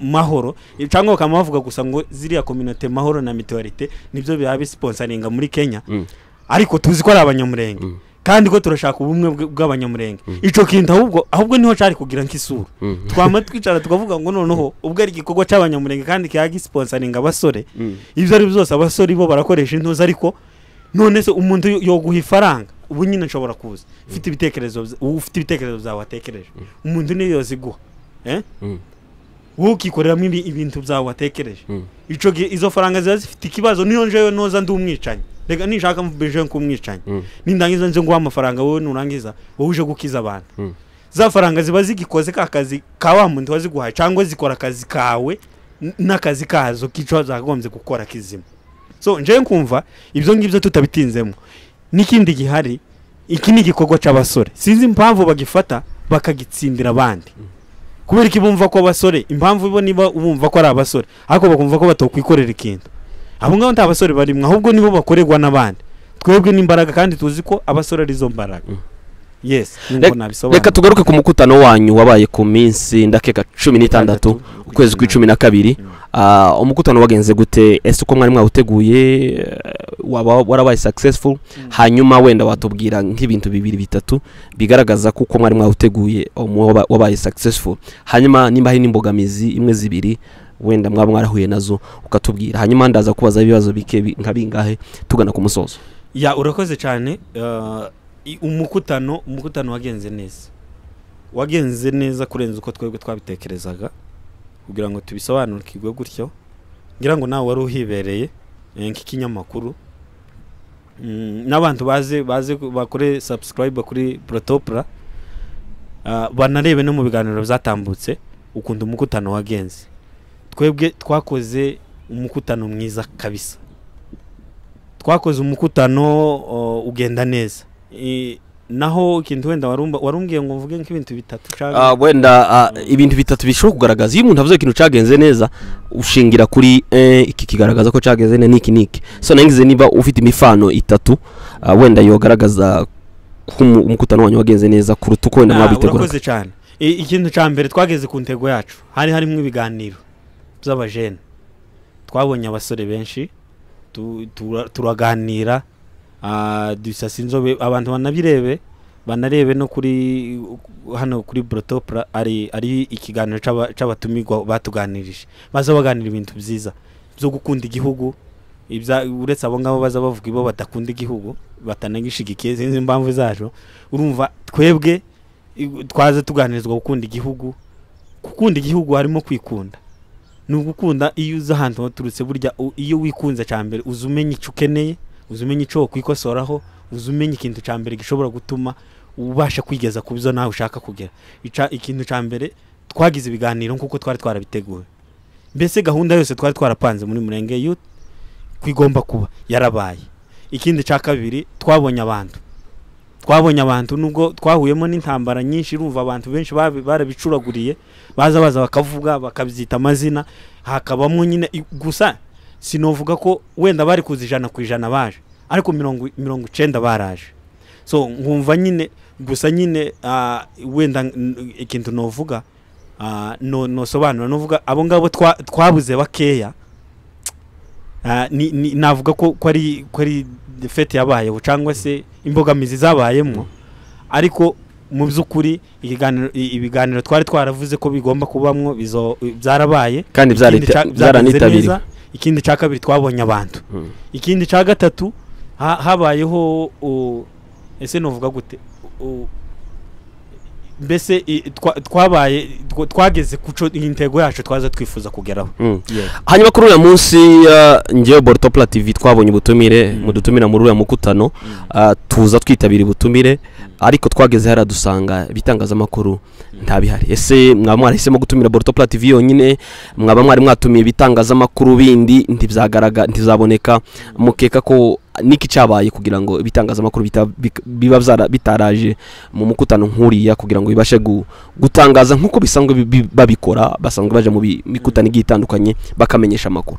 mahoro cyangwa bakamavuga gusa ngo ziriya community mahoro na mituwarite nibyo bihabi sponsoringa muri Kenya. Ariko tuzi ko ari abanyamurenge kandi ko turashaka ubumwe bw'abanyamurenge. Ico kintu ahubwo niho cyari kugira nk'isura. Twama twicara tukavuga ngo noneho ubwo ari igikorwa cy'abanyamurenge kandi kiyaga sponsoringa abasore. Ibyo ari byose abasore bo barakoresha intuza ariko none se umuntu yo guha ifaranga ubu nyine nshobora kuza ufite ibitekerezo byawe watekereje umuntu niyo yoziguha ukikoreramo ibintu byawe watekereje ico izo faranga ziba zifite ikibazo niyo njewe noza ndi umwicanyi rega nishaka mbeje kumwicanye nindangiza nje ngo amafaranga wowe nurangiza wowe uje gukiza abantu za faranga ziba zigikoze kakazi ka wa muntu waziguhaye cyangwa zikora akazi kawe n'akazi kazo kico zagombye gukora kizima. So nje nkumva ibyo ngibyo tutabitinzemo nikindi gihari iki ni igikorwa cy'abasore sinzi impamvu bagifata bakagitsindira abandi kubera iki bumva ko abasore impamvu bo niba ubumva ko ari abasore ariko bakumva ko batokwikorera ikintu abo ngabo nta basore barimwe ahubwo nibo bakorerwa n'abandi twebwe n'imbaraga kandi tuzi ko abasore ari zo mbaraga. Yes, reka tugaruke ku mukutano wanyu wabaye ku minsi ndakeka 16 ukwezi kwa 12. Umukutano wagenze gute? Ese uko mwari mwawuteguye warabaye successful? Hanyuma wenda watubwira nk'ibintu bibiri bitatu bigaragaza ko uko mwari mwawuteguye wabaye successful. Hanyuma nimba hari n'imbogamizi imwe zibiri wenda mwarahuye nazo ukatubwira. Hanyuma ndaza kubaza ibibazo bike nka bingahe tugana ku musozo. Ya urakoze cyane. Umukutano wagenze neza kurenza uko twebwe twabitekerezaga kugira ngo tubisobanukirwe gutyo ngira ngo nawe wari uhibereye nk'ikinyamakuru n'abantu baze bakore subscribe kuri Protopra banarebe no mu biganiro byatambutse ukunda umukutano wagenze. Twebwe twakoze umukutano mwiza kabisa, twakoze umukutano ugenda neza. Naho ikintu wenda warumbwiye ngo mvuge nk'ibintu bitatu cyangwa wenda ibintu bitatu bishobora kugaragaza iyo umuntu avuze ikintu cyagenze neza ushingira kuri iki kigaragaza ko cyagenze neza niki. So nangize niba ufite imifano itatu wenda yogaragaza ko umukutano wanyu wagenze neza kuruta uko wenda mwabitegura. Urakoze cyane. Ikintu cya mbere twageze ku ntego yacu harimo ibiganiro by'abajene. Twabonye abasore benshi turaganira dusasinzobe abantu banarebe no kuri hano kuri Protopra ari ikiganiro c'abatumirwa batuganirije baza baganira ibintu byiza byo gukunda igihugu uretse abo ngabo baza bavuga ibo badakunda igihugu batanagishigikiye zinzi impamvu zajo. Urumva twebwe twaza tuganirizwa gukunda igihugu harimo kwikunda n'ugukunda iyo uza ahantu waturutse burya iyo wikunze cyambere uzumenye icyo ukeneye uzumenye icyo kwikosoraho uzumenye ikintu cyambere gishobora gutuma ubasha kwigeza ku bizo nawe ushaka kugera. Ikintu cyambere twagize ibiganiro nkuko twari twarabiteguye mbese gahunda yose twari twarapanze muri Murenge Youth kwigomba kuba yarabaye. Ikindi cya kabiri twabonye abantu nubwo twahuyemo n'intambara nyinshi urumva abantu benshi barabicuraguriye baza bakavuga bakabyita amazina hakabamo nyine gusa sinovuga ko wenda bari kuzijana ku ijana baje ariko 90 baraje. So nkumva nyine gusa nyine wenda ikintu novuga no sobanura novuga abo ngabo twabuze bakeya navuga ko ari fete yabaye cyangwa se imbogamizi zabayemo ariko mu by'ukuri ibiganiro twari twaravuze ko bigomba kubamwo byarabaye kandi byaranitabiriwe. Ikindi cya kabiri twabonye abantu, ikindi cya gatatu habayeho ese novuga gute, mbese twageze ku intego yacu twaza twifuza kugeraho. Hanyuma kuri uyu munsi ngewe Bortopla TV twabonye ubutumire mudutumira muri uyu mukutano, tuza twitabira ubutumire, ariko twageze haradusanga ibitangazamakuru ntabihari. Ese mwaba mwarahisemo gutumira Bortopla TV yonyine, mwaba mwari mwatumiye ibitangazamakuru bindi ntizaboneka, mukeka ko niki cyabaye kugira ngo ibitangazamakuru biba bitaraje mu mukutano nkuriya kugira ngo bibashe gutangaza nkuko bisanzwe babikora, basanzwe baje mu mikutano igitandukanye bakamenyesha amakuru?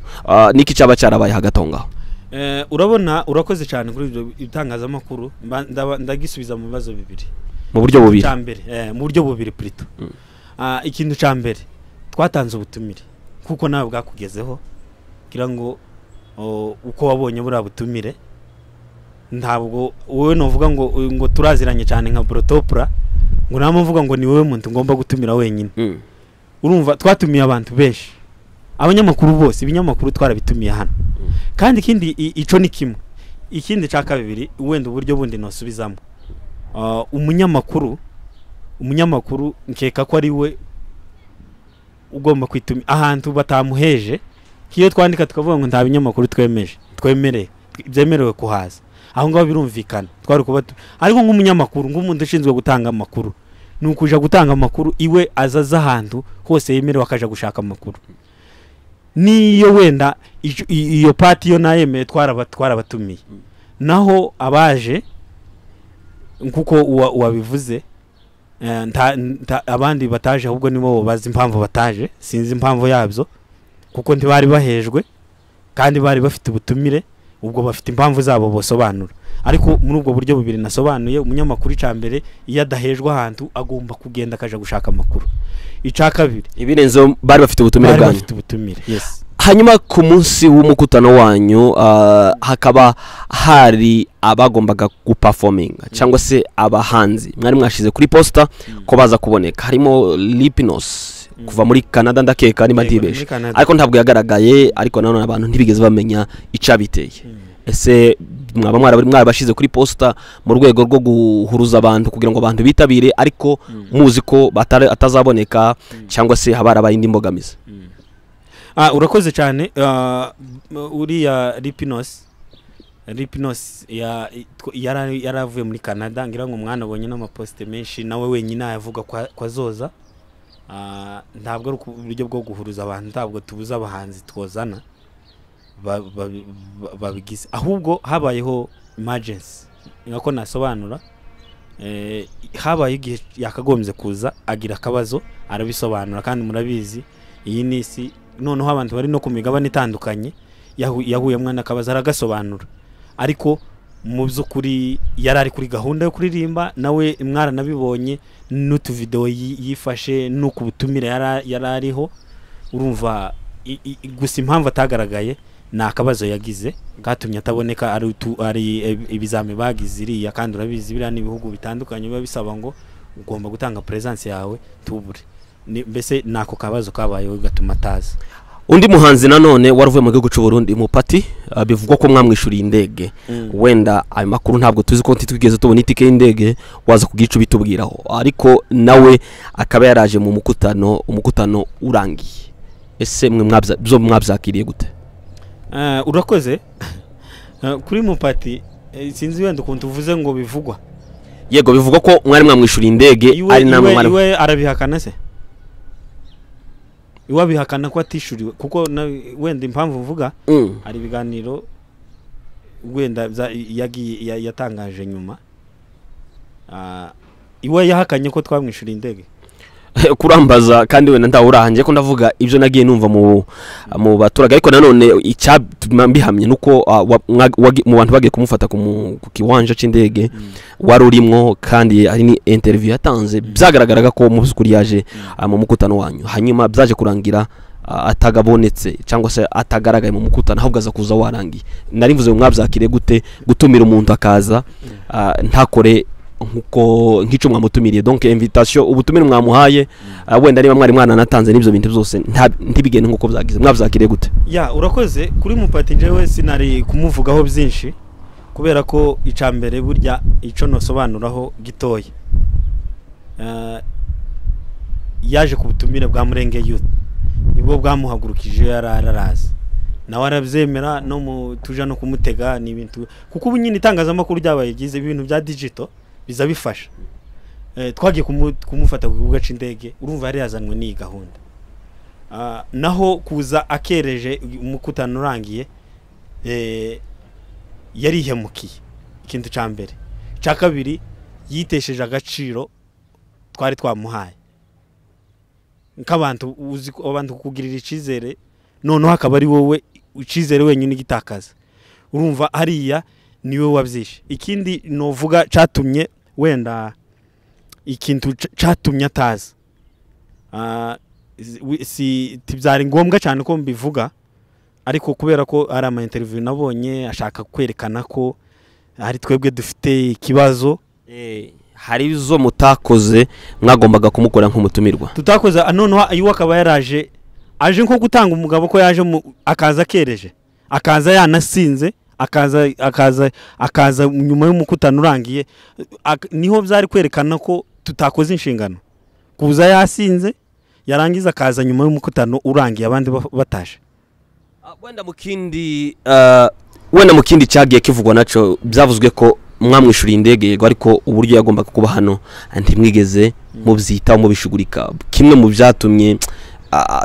Niki cyaba cyarabaye hagati aho ngaho? Urabona, urakoze cyane kuri ibyo ibitangazamakuru. Ndagisubiza mu bibazo bibiri, mu buryo bubiri. Mu buryo bubiri plito. Ikintu cya mbere, twatanze ubutumire kuko nawe bwakugezeho, kugira ngo uko wabonye buriya butumire, ntabwo wowe novuga ngo turaziranye cyane nka Bortopla ngo namuvuga ngo ni wowe muntu ngomba gutumira wenyine. Urumva twatumiye abantu benshi, abanyamakuru bose, ibinyamakuru twarabitumiye hano. Kandi ikindi ico ni kimwe. Ikindi cya kabiri, wenda uburyo bundi nosubizamo, umunyamakuru nkeka ko ari we ugomba kwitumira ahantu batamuheje. Kiyo twandika tukavuga ngo nta binyamakuru twemereye byemerewe kuhaza, aho ngaho birumvikana twari kuba, ariko nk'umunyamakuru, nk'umuntu ushinzwe gutanga amakuru, nukuja gutanga amakuru iwe azaza ahantu hose yemerewe akaja gushaka amakuru. Niyo wenda iyo party yo nayemeye twarabatumiye, naho abaje nkuko wabivuze abandi bataje, ahubwo nibo bazi impamvu bataje. Sinzi impamvu yabyo kuko ntibari bahejwe kandi bari bafite ubutumire, ubwo bafite impamvu zabo bosobanura. Ariko muri ubwo buryo bubiri nasobanuye, umunyamakuru icambere iyo adahejwe ahantu agomba kugenda akaja gushaka amakuru. Ica kabiri, ibirenzo bari bafite ubutumire bwanyu. Yes. Hanyuma ku munsi w'umukutano wanyu hakaba hari abagombaga guperforminga cyangwa se abahanzi mwari mwashize kuri posta ko baza kuboneka, harimo Lipinos kuva muri Canada ndakeka ni Madibeshe, ariko ntabwo yagaragaye, ariko nanone abantu ntibigeze bamenya icabiteye. Ese mwaba mwabashize kuri posta mu rwego rwo guhuruza abantu kugira ngo abantu bitabire, ariko muzi ko atazaboneka cyangwa se habarabaye indi mbogamizi? Urakoze cyane. Uriya Lipinos yaravuye muri Canada, ngira ngo umwana abonye n'amaposte menshi, nawe wenyine yavuga kwa zoza. Ntabwo ari uburyo bwo guhuruza abantu, ntabwo tubuza abahanzi twozana babigize, ahubwo habayeho emergency, ngako nasobanura. Habaye igihe yakagombye kuza agira akabazo arabisobanura, kandi murabizi iyi nisi noneho abantu bari no ku migabane itandukanye, yahuye mwana akabazo aragasobanura. Ariko mu by'ukuri yarari kuri gahunda yo kuririmba, nawe mwaranabibonye n'utu video yifashe no kubutumira yarariho. Urumva gusa impamvu atagaragaye na akabazo yagize gatumye ataboneka, ari ibizame bagize iriya, kandi urabizi biriya n'ibihugu bitandukanye biba bisaba ngo ugomba gutanga presence yawe tubure. Mbese nako kabazo kabayeho gatuma ataza. Undi muhanzi nanone waruvuye mu gihugu cy'u Burundi, Mupati, bivugwa ko mwamwishuriye indege. Wenda ayo makuru ntabwo tuzi ko twigeze tubona itike y'indege, waza kugicu bitubwiraho, ariko nawe akaba yaraje mu umukutano urangiye. Ese mwe mwabyakiriye gute? Urakoze. Kuri Mupati sinzi wenda ukuntu uvuze ngo bivugwa. Yego, bivugwa ko mwari mwamwishuriye indege, ari namwe iwe arabihakana se? Iwabihakana ko atishuriwe, kuko wenda impamvu mvuga ari ibiganiro wenda yatangaje nyuma. Iwe yahakanye ko twamwishuriye indege. Kurambaza kandi wenda ndawurahanje ko ndavuga ibyo nagiye numva mu baturaga, ariko nanone icyambihamye nuko mu bantu bagiye kumufata ku kiwanja c'indege wari urimo, kandi ari ni interview yatanze, byagaragaraga ko mu byukuri yaje mu mukutano wanyu. Hanyuma byaje kurangira atagabonetse cyangwa se atagaragaye mu mukutano, ahubwo aza kuza warangiye. Nari mvuze mwabyakire gute gutumira umuntu akaza ntakore nkuko nk'ico mwamutumiriye donc invitation ubutumire mwamuhaye wenda niba mwari mwana natanze n'ibyo bintu byose ntibigende nkuko byagize mwabyakiriye gute ya urakoze kuri Mupati jewe sinari kumuvugaho byinshi kubera ko icambere burya ico nosobanuraho gitoye yaje ku butumire bwa Murenge Youth nibwo bwamuhagurukije yararaza nawe arabyemera no tuja no kumutega ni ibintu kuko ubu nyine itangazamakuru ryabaye gize ibintu bya digital biza bifasha twagiye kumufata ku kibuga c'indege urumva yari yazanwe ni gahunda naho kuza akereje umukutano urangiye yari hemukiye ikintu ca mbere ca kabiri yitesheje agaciro twari twamuhaye nk'abantu uzi abantu kugirira icizere noneho akaba ari wowe icizere wenyine gitakaza urumva hariya niwe wabyishe ikindi novuga catumye wenda ikintu catumye ataza si tibyari ngombwa cyane ko mbivuga ariko kubera ko ari ama interview nabonye ashaka kwerekana ko ari twebwe dufite ikibazo hari izo mutakoze mwagombaga kumukora nk'umutumirwa tutakoze noneho ayo akaba yaraje aje nko gutanga umugabo ko yaje akaza kereje akaza yanasinze akaza nyuma y'umukutano urangiye niho byari kwerekana ko tutakoze inshingano kuza yasinze yarangiza akaza nyuma y'umukutano urangiye abandi batashe wenda mu kindi cyagiye kivugwa naco byavuzwe ko mwamwishuriye indege yego ariko uburyo yagombaga kuba hano ntimwigeze mubyitaho mubishugurika kimwe mu byatumye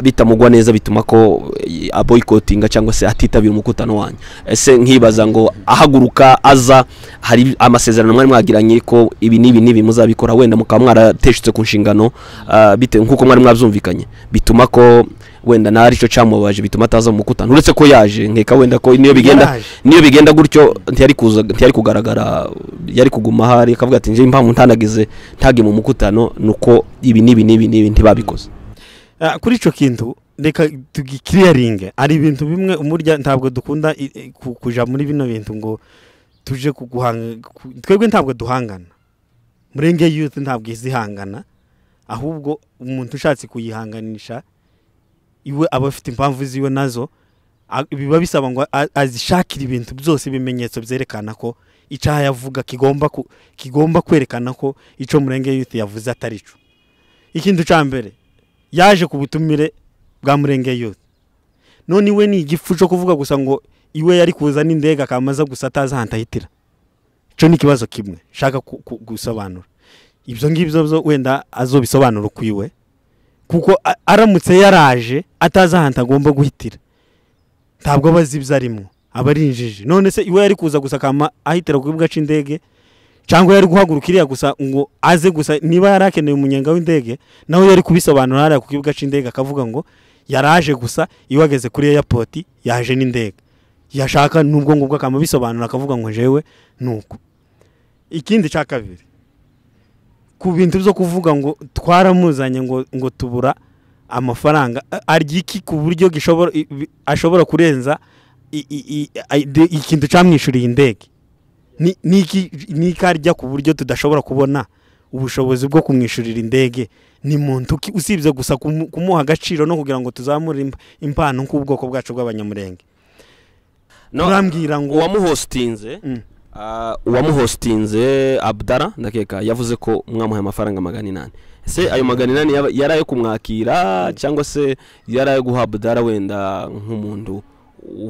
bitamugwa neza bituma ko boycottinga cyangwa se atitabira umukutano wanyu ese nkibaza ngo ahaguruka aza hari amasezerano mwari mwagiranye ko ibi nibi muzabikora wenda mukaba mwarateshutse ku nshingano bite nkuko mwari mwabyumvikanye bituma ko wenda nari cyo cyamubaje bituma ataza mu mukutano uretse ko yaje nkeka wenda ko niyo bigenda gutyo ntiyari kugaragara yari kuguma hari akavuga ati nje impamvu ntanagize ntage mu mukutano nuko ibi nibi ntibabikoze kuri ico kintu reka tugiclearing ari ibintu bimwe umurya ntabwo dukunda kuja muri bino bintu ngo tuje kuguhanga twebwe ntabwo duhangana Murenge Youth ntabwo izihangana ahubwo umuntu ushatse kuyihanganisha iwe abafite impamvu ziwe nazo biba bisaba ngo azishakira ibintu byose bimenyetso byerekana ko icaha yavuga kigomba kwerekana ko ico Murenge Youth yavuze atarico ikintu ca mbere yaje ku butumire bwa Murenge Youth none iwe ni igifu cyo kuvuga gusa ngo iwe yari kuza n'indege akamaza gusa ataza hantahitira ico ni kibazo kimwe shaka gusobanura ibyo ngibyo byo wenda azobisobanura kwiwe kuko aramutse yaraje ataza hantagomba guhitira ntabwo abazibya arimo abarinjije none se iwe yari kuza gusa kama ahitira ku kibuga c'indege cyangwa yari guhagurukiriya gusa ngo aze gusa niba yarakeneye umunyenga w'indege naho yari kubisobanura hari ku kibuga c'indege akavuga ngo yaraje gusa iwageze kuri airport yaje n'indege yashaka nubwo ngubwo akama bisobanura akavuga ngo jewe nuko ikindi ca kabiri ku bintu byo kuvuga ngo twaramuzanye ngo tubura amafaranga aryiki ku buryo ashobora kurenza ikintu camwishuriye indege ni karya ku buryo tudashobora kubona ubushobozi bwo kumwishurira indege ni muntu usibye gusa kumuha agaciro no kugira ngo tuzamure impano nk'ubwoko bwacu bw'abanyamurenge turambwira ngo uwamuhostinze Abdara ndakeka yavuze ko mwamuhaye amafaranga 800 ese ayo 800 yarayo kumwakira cyangwa se yarayo guha Abdara wenda nk'umuntu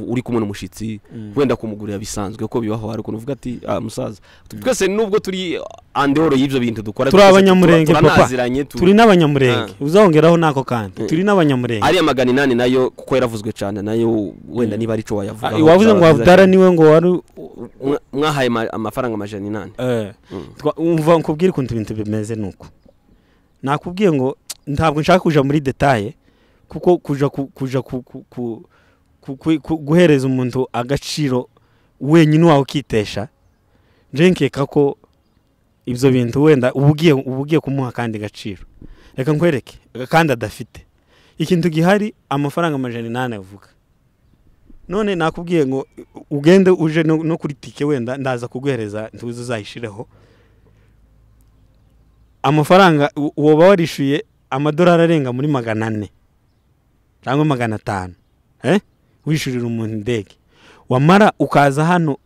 uri kumwe n'umushitsi wenda kumugurira bisanzwe ko bibaho hari kuvuga ati musaza twese nubwo turi andehoro y'ibyo bintu dukora turi abanyamurenge papa turi n'abanyamurenge uzongeraho nako kandi turi n'abanyamurenge ari 800 nayo kuko yaravuzwe cyane nayo wenda niba ari cyo wayavuga wavuze ngo Abdara niwe ngo wari mwahaye amafaranga 800 umva nkubwire ukuntu ibintu bimeze nuko nakubwiye ngo ntabwo nshaka kuja muri detail kuko kuja guhereza umuntu agaciro wenyine wawe ukitesha nje nkeka ko ibyo bintu wenda ubugiye kumuha kandi gaciro reka nkwereke kandi adafite ikintu gihari amafaranga 800 yavuga none nakubwiye ngo ugende uje no kuri tike wenda ndaza kuguhereza ntuzo uzayishireho amafaranga woba warishuye amadolari arenga muri 400 cyangwa 500 wishurira umuntu indege wamara ukaza hano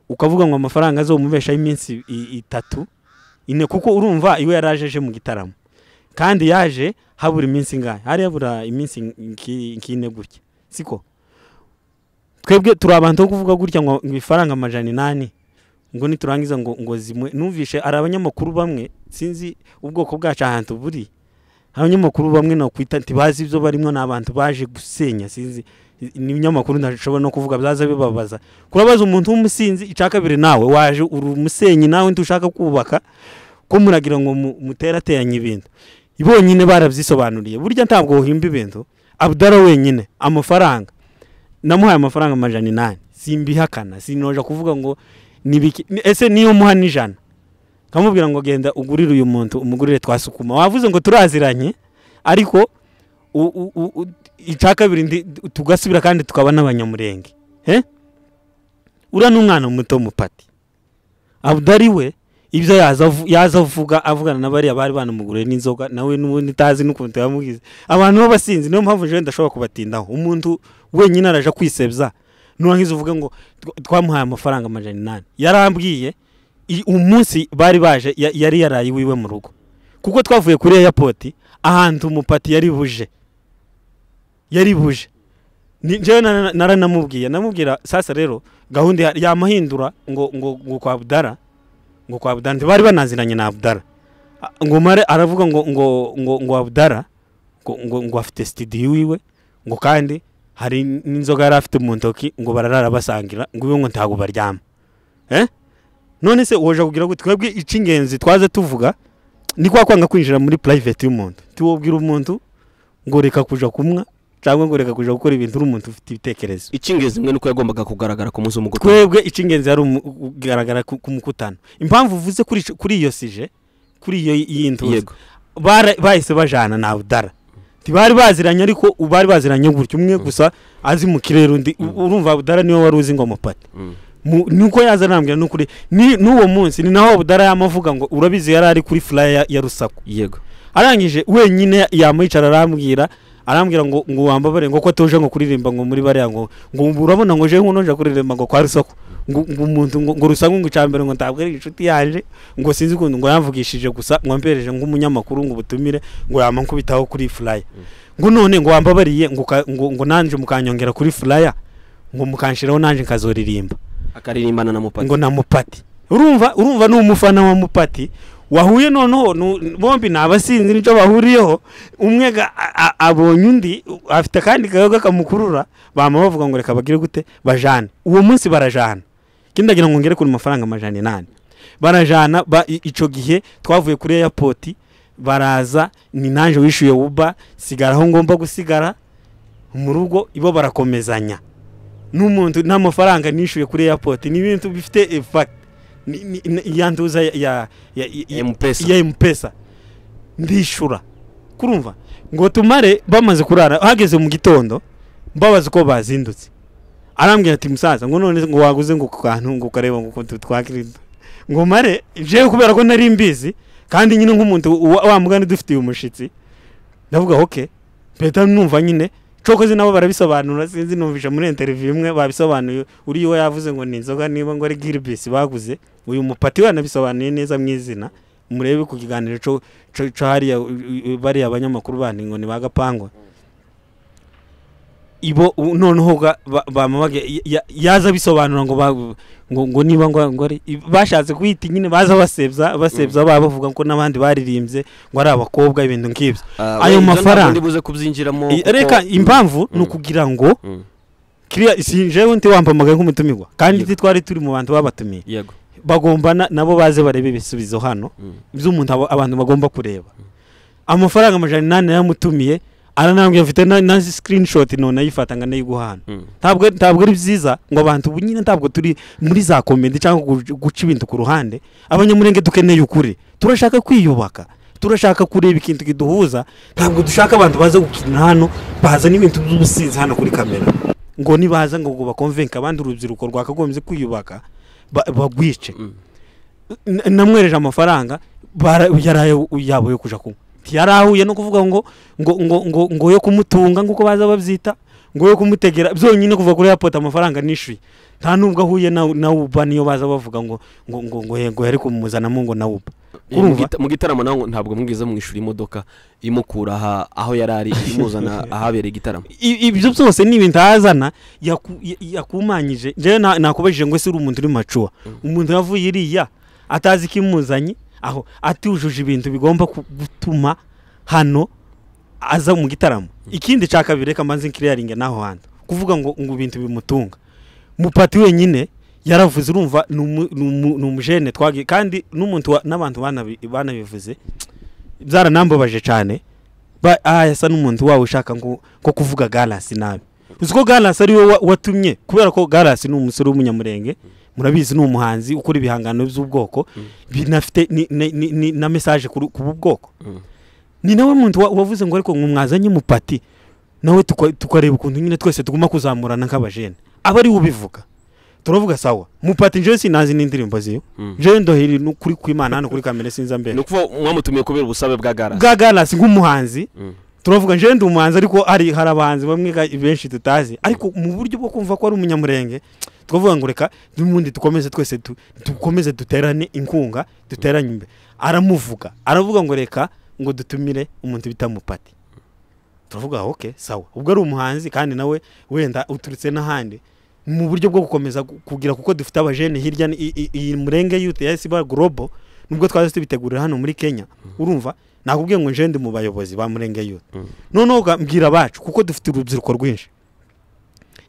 ukavuga ngo amafaranga azomubesha iminsi 3 ine kuko urumva iwe yarajeje mu gitaramo kandi yaje habura iminsi ngahe hari habura iminsi nkine gutya siko twebwe turi abantu kuvuga gutya ngo ifaranga 800 ngo niturangiza ngo zimwe numvishe ari abanyamakuru bamwe sinzi ubwoko bwacu ahantu buri abanyamakuru bamwe no kwita ntibazi ibyo barimo n'abantu baje gusenya sinzi n'ibinyamakuru ndashobora no kuvuga byaza bibabaza kurabaza umuntu w'umusinzi icakabire nawe waje uri umusenyi nawe ntushaka kubaka ko muragira ngo muterateranye ibintu ibonyine baravyisobanuriye burya ntabwo uhimba ibintu Abdara wenyine amafaranga namuhaye amafaranga 800 simbihakana sinoja kuvuga ngo nibiki ese niyo muha n'ijana kamubwira ngo genda ugurire uyu muntu umugurire twasukuma wavuze ngo turaziranye ariko icakabiri tugasubira kandi tukaba n'abanyamurenge ura n'umwana muto mupati Abdari we ibyo yazavuga avugana n'abari bari banamugurire n'inzoga nawe n'ubundi tazi n'ukuntu yamugize abantu babasinzi niyo mpamvu je ndashobora kubatindaho umuntu wenyine araje kwisebza nurangiza uvuga ngo twamuhaye amafaranga 800 yarambwiye umunsi bari baje yari yarayi wiwe mu rugo kuko twavuye kuri airport ahantu umupati yari buje nje naranamubwira sasa rero gahunda yamahindura ngo kwa Abdara bari banaziranye na Abdara ngo mare aravuga ngo Abdara ngo afite studio wiwe ngo kandi hari n'inzoga yari afite mu ntoki ngo bararara basangira ngo iwe ngo ntago baryama none se woje kugira ngo twebwe icingenzi twaze tuvuga ni kwa kwanga kwinjira muri private y'umuntu tiwobwira umuntu ngo reka kuja kumwa cyangwa ngo reka kuja gukora ibintu umuntu ufite ibitekerezo icingenzi mwe nuko yagombaga kugaragara ku munsi w'umugutano twebwe icingenzi yari kugaragara ku mukutano impamvu uvuze kuri iyo sije kuri iyo yintuze bahise bajana na Abdara tibari baziranye ariko ubari baziranye gutyo umwe gusa azi mu kirero ndi urumva Abdara niwe wari uzi ngo mupati nuko yazanambira n'ukuri n'uwo munsi ni naho Abdara yamavuga ngo urabizi yari ari kuri flyer ya Rusaku yego arangije wenyine yamuyicara arambwira ngo wambabare ngo ko toje ngo kuririmba ngo muri bari ngo urabona ngo je nkonoje kuririmba ngo kwa Rusaku ngo umuntu ngo Rusaku ngo cyambere ngo ntabwo ari inshuti yaje ngo sinzi kundi ngo yamvugishije gusa ngo mpereje ngo umunyamakuru ngo butumire ngo yamankubitaho kuri flyer ngo none ngo wambabariye ngo nanje mukanyongera kuri flyer ngo mukanshiraho nanje nkazoririmba akaririmbana na mupati ngo na mupati urumva n'umufana wa mupati wahuye noneho bombi nabasinzi nico bahuriyeho umwe abonye undi afite kandi kayoga kamukurura bama bavuga ngo reka bagire gute bajane uwo munsi barajana kindagira ngo ngere kuri mafaranga 800 barajana ico gihe twavuye kuri airport baraza ni nanje wishuye uba sigaraho ngomba gusigara mu rugo ibo barakomezanya n'umuntu n'amafaranga nishuye kuri airport ni ibintu bifite effect yanduza ya M-Pesa ndishura kurumva ngo tumare bamaze kurara hageze mu gitondo mbabaza ko bazindutse arambwira ati musaza ngo none ngo waguze ngo kantu ngo kareba ngo twakirida ngo mare je kubera ko nari mbizi kandi nyine nk'umuntu wa mugani dufitiye umushitsi ndavuga okay beta numva nyine cokoze nabo barabisobanura sinzi numvisha muri interview imwe babisobanuye uri yo yavuze ngo ninzoga niba ngo ari Gilbis baguze uyu mupati wanabisobanuye neza mwizina murebe ku kiganiro co hari bari abanyamakuru bandi ngo ni bagapangwa ibo noneho bamabage yaza bisobanura ngo niba ngo ari bashatse kwita nyine baza basebza bavuga ko nabandi baririmbye ngo ari abakobwa ibintu nk'ibyo ayo mafaranga ndibuze kubyinjiramo reka impamvu nukugira ngo kiriya sinjewe nte wampamagaye nk'umutumirwa kandi twari turi mu bantu babatumiye yego bagombana nabo baze barebe ibisubizo hano by'umuntu abantu bagomba kureba amafaranga 800 yamutumiye aranambye mfite na screenshot none yifatanga nayiguhana ntabwo ari byiza ngo abantu bunyine ntabwo turi muri za comedy cyangwa guca ibintu ku ruhande abanyamurenge dukeneye ukuri turashaka kwiyubaka turashaka kureba ikintu kiduhuza ntabwo dushaka abantu baza gukina hano baza n'ibintu by'ubusinzi hano kuri kamera ngo nibaza ngo bakonvenka abandi urubyiruko rwakagombye kwiyubaka bagwice namwereje amafaranga yaraye yabo yo kuja kunywa yarahuye no kuvuga ngo yo kumutunga nguko baza bavyita ngo yo kumutegera byonyine kuva kuri airport amafaranga nishuye nta nubwo ahuye na uba niyo baza bavuga ngo yari kumuzana mu ngo na uba mu gitaramo naho ntabwo mwiza mu ishuri imodoka imukura aho yarari imuzana ahabere igitaramo ibyo byose ni ibintu azana yakumanyije je nakubajije ngo ese uri umuntu uri macuwa umuntu yavuye iriya atazi kimuzanye aho atujuje ibintu bigomba gutuma hano aza mu gitaramo ikindi cyakabire kamanze clearing naho handi kuvuga ngo ibintu bimutunga mupati wenyine yaravuze urumva numujene twagi kandi n'umuntu n'abantu banabivuze byaranambabaje cyane yasa n'umuntu wawe ushaka ngo kuvuga Galas nabi uziko Galas ari we watumye kubera ko Galas ni umusore w'umunyamurenge murabizi ni umuhanzi ukora ibihangano by'ubwoko binafite na message ku bwoko ni nawe muntu wavuze ngo ariko mwazanye mupati nawe tukareba ukuntu nyine twese tuguma kuzamurana nk'abajene abari ubivuga turavuga sawa mupati nje sinazi n'indirimbo ziyo je ndohiri kuri kwimana hano kuri kamera sinza mbere nukuva mwamutumiye kubera ubusabe bwa Galas nk'umuhanzi turavuga nje ndi umuhanzi ariko hari abahanzi bamwe benshi tutazi ariko mu buryo bwo kumva ko ari umunyamurenge twavuga ngo reka n'ubundi dukomeze twese dukomeze duterane inkunga duteranye imbe aramuvuga aravuga ngo reka ngo dutumire umuntu bita mupati turavuga okay sawa ubwo ari umuhanzi kandi nawe wenda uturutse n'ahandi mu buryo bwo gukomeza kugira kuko dufite abajene hirya iyi murenge youth ya Siba Global nubwo twaze tubitegurira hano muri Kenya urumva nakubwiye ngo nje ndi mu bayobozi ba murenge youth noneho mbwira bacu kuko dufite urubyiruko rwinshi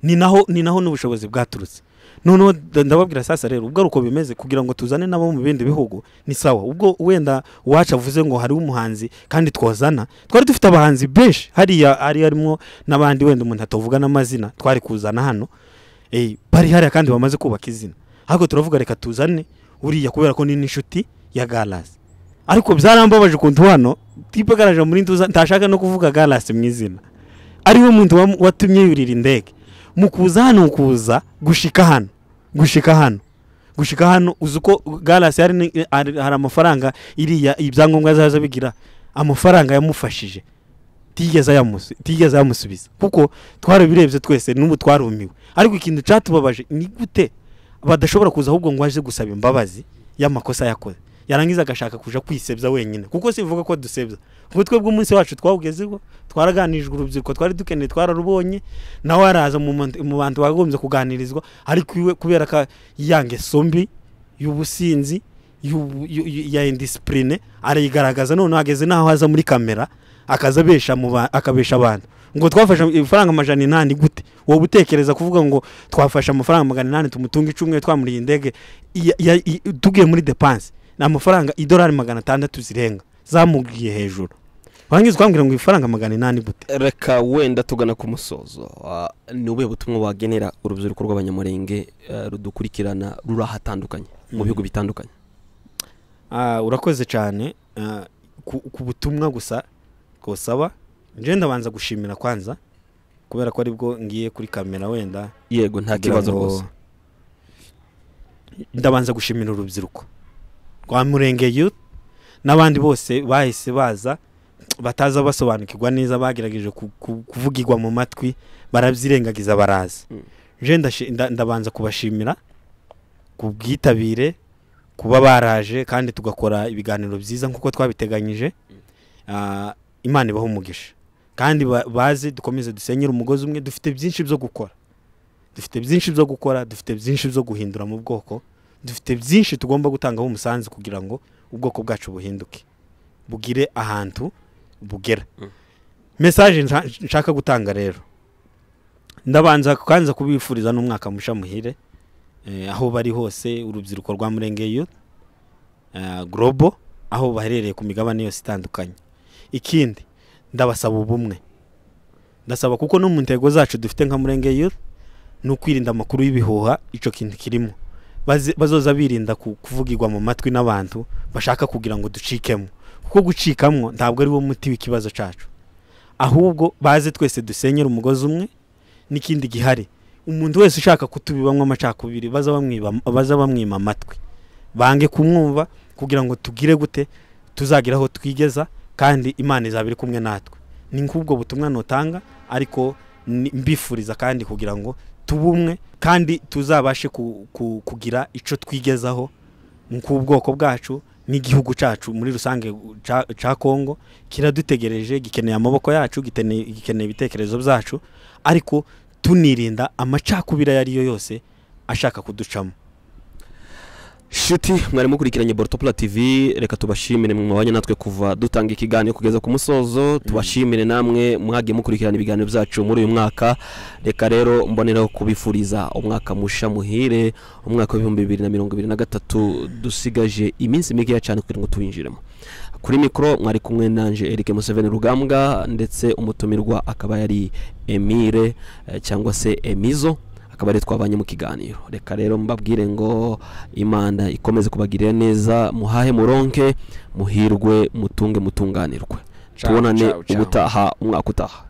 ni naho n'ubushobozi bwaturutse noneho ndababwira sasa rero ubwo uko bimeze kugira ngo tuzane nabo mu bindi bihugu ni sawa ubwo wenda wacu avuze ngo hari umuhanzi kandi twozana twari dufite abahanzi benshi harimo n'abandi wenda umuntu atavuga n'amazina twari kuzana hano bari hariya kandi bamaze kubaka izina ariko turavuga reka tuzane uriya kubera ko ni inshuti ya Galas ariko byarambabaje kuntu hano tipe garaje muri ntuza ntashaka no kuvuga Galas mu izina ariwe muntu watumye yurira indege mukuza hano kuza gushika hano uzuko Galas hari amafaranga iriya ibyangombwa zaza bigira amafaranga yamufashije tigeza yamusubiza kuko twarabirebye twese n'ubu twarumiwe ariko ikintu cyatubabaje ni gute badashobora kuza ahubwo ngo aje gusaba imbabazi y'amakosa yakoze yarangiza agashaka kuja kwisebya wenyine kuko sivuga ko dusebya kuko twebwe umunsi wacu twawugezeho twaraganijwe urubyiruko twari dukeneye twararubonye nawe araza mu bantu bagombye kuganirizwa ariko iwe kubera ka yange sombi y'ubusinzi ya indiscipline arayigaragaza none ageze naho haza muri kamera akazabesha akabesha abantu ngo twafasha ifaranga amajana 8 gute wo butekereza kuvuga ngo twafasha amafaranga 800 tumutunga icumwe twamuriye indege tugiye muri dépense na amafaranga $600 zirenga zamugiye hejuru wangize kwambwira ngo ifaranga 800 gute reka wenda tugana ku musozo ni ube butumwa wagenera urubyiruko rw'abanyamurenge rudukurikirana rurahatandukanye mu bihugu bitandukanye urakoze cyane ku butumwa gusa kosaba nje ndabanza gushimira kwanza kubera ko aribwo ngiye kuri kamera wenda yego nta kibazo rwose ndabanza gushimira urubyiruko rwa Murenge Youth n'abandi bose bahise baza bataza basobanukirwa neza bagerageje kuvugirwa mu matwi barabyirengagiza baraza nje ndabanza kubashimira kubwitabire kuba baraje kandi tugakora ibiganiro byiza nkuko twabiteganyije Imana ibaho umugisha kandi bazi dukomeze dusenyera umugozi umwe dufite byinshi byo gukora dufite byinshi byo guhindura mu bwoko dufite byinshi tugomba gutangaho umusanzu kugira ngo ubwoko bwacu buhinduke bugire ahantu bugera message nshaka gutanga rero ndabanza kanza kubifuriza n'umwaka musha muhire aho bari hose urubyiruko rwa Murenge Youth Global aho baherereye ku migabane yose itandukanye ikindi ndabasaba ubumwe ndasaba kuko no mu ntego zacu dufite nka Murenge Youth no kwirinda amakuru y'ibihuha ico kintu kirimo bazoza birinda kuvugirwa mu matwi n'abantu bashaka kugira ngo ducikemo kuko gucikamwo ntabwo ari wo muti w'ikibazo cacu ahubwo baze twese dusenyera umugozi umwe n'ikindi gihari umuntu wese ushaka kutubibamwe amacakubiri baza bamwima amatwi bange kumwumva kugira ngo tugire gute tuzagira aho twigeza kandi Imana izabiri kumwe natwe. Ni nk'ubwo butumwa notanga, ariko mbifuriza kandi kugira ngo tubumwe kandi tuzabashe kugira ico twigezaho nk'ubwoko bwacu n'igihugu cacu muri rusange ca Kongo. Kiradutegereje, gikeneye amaboko yacu, gikeneye ibitekerezo byacu, ariko tunirinda amacakubira yariyo yose ashaka kuducamo. Shuti mwari mukurikiranye Bortopla TV, reka tubashimire mu mwanya natwe kuva dutanga ikiganiro kugeza ku musozo. Tubashimire namwe muhagiye mukurikirana ibiganiro byacu muri uyu mwaka. Reka rero mboneraho kubifuriza umwaka musha muhire, umwaka wa 2023 dusigaje iminsi mike cyane kugira ngo tuwinjiremo. Kuri mikro mwari kumwe nanje Eric Museveni Rugambwa, ndetse umutumirwa akaba yari Emile cyangwa se Emizo, akaba ari twabanye mu kiganiro. Reka rero mbabwire ngo Imana ikomeze kubagirira neza, muhahe muronke, muhirwe, mutunge, mutunganirwe. Tubonane ubutaha umwaka utaha.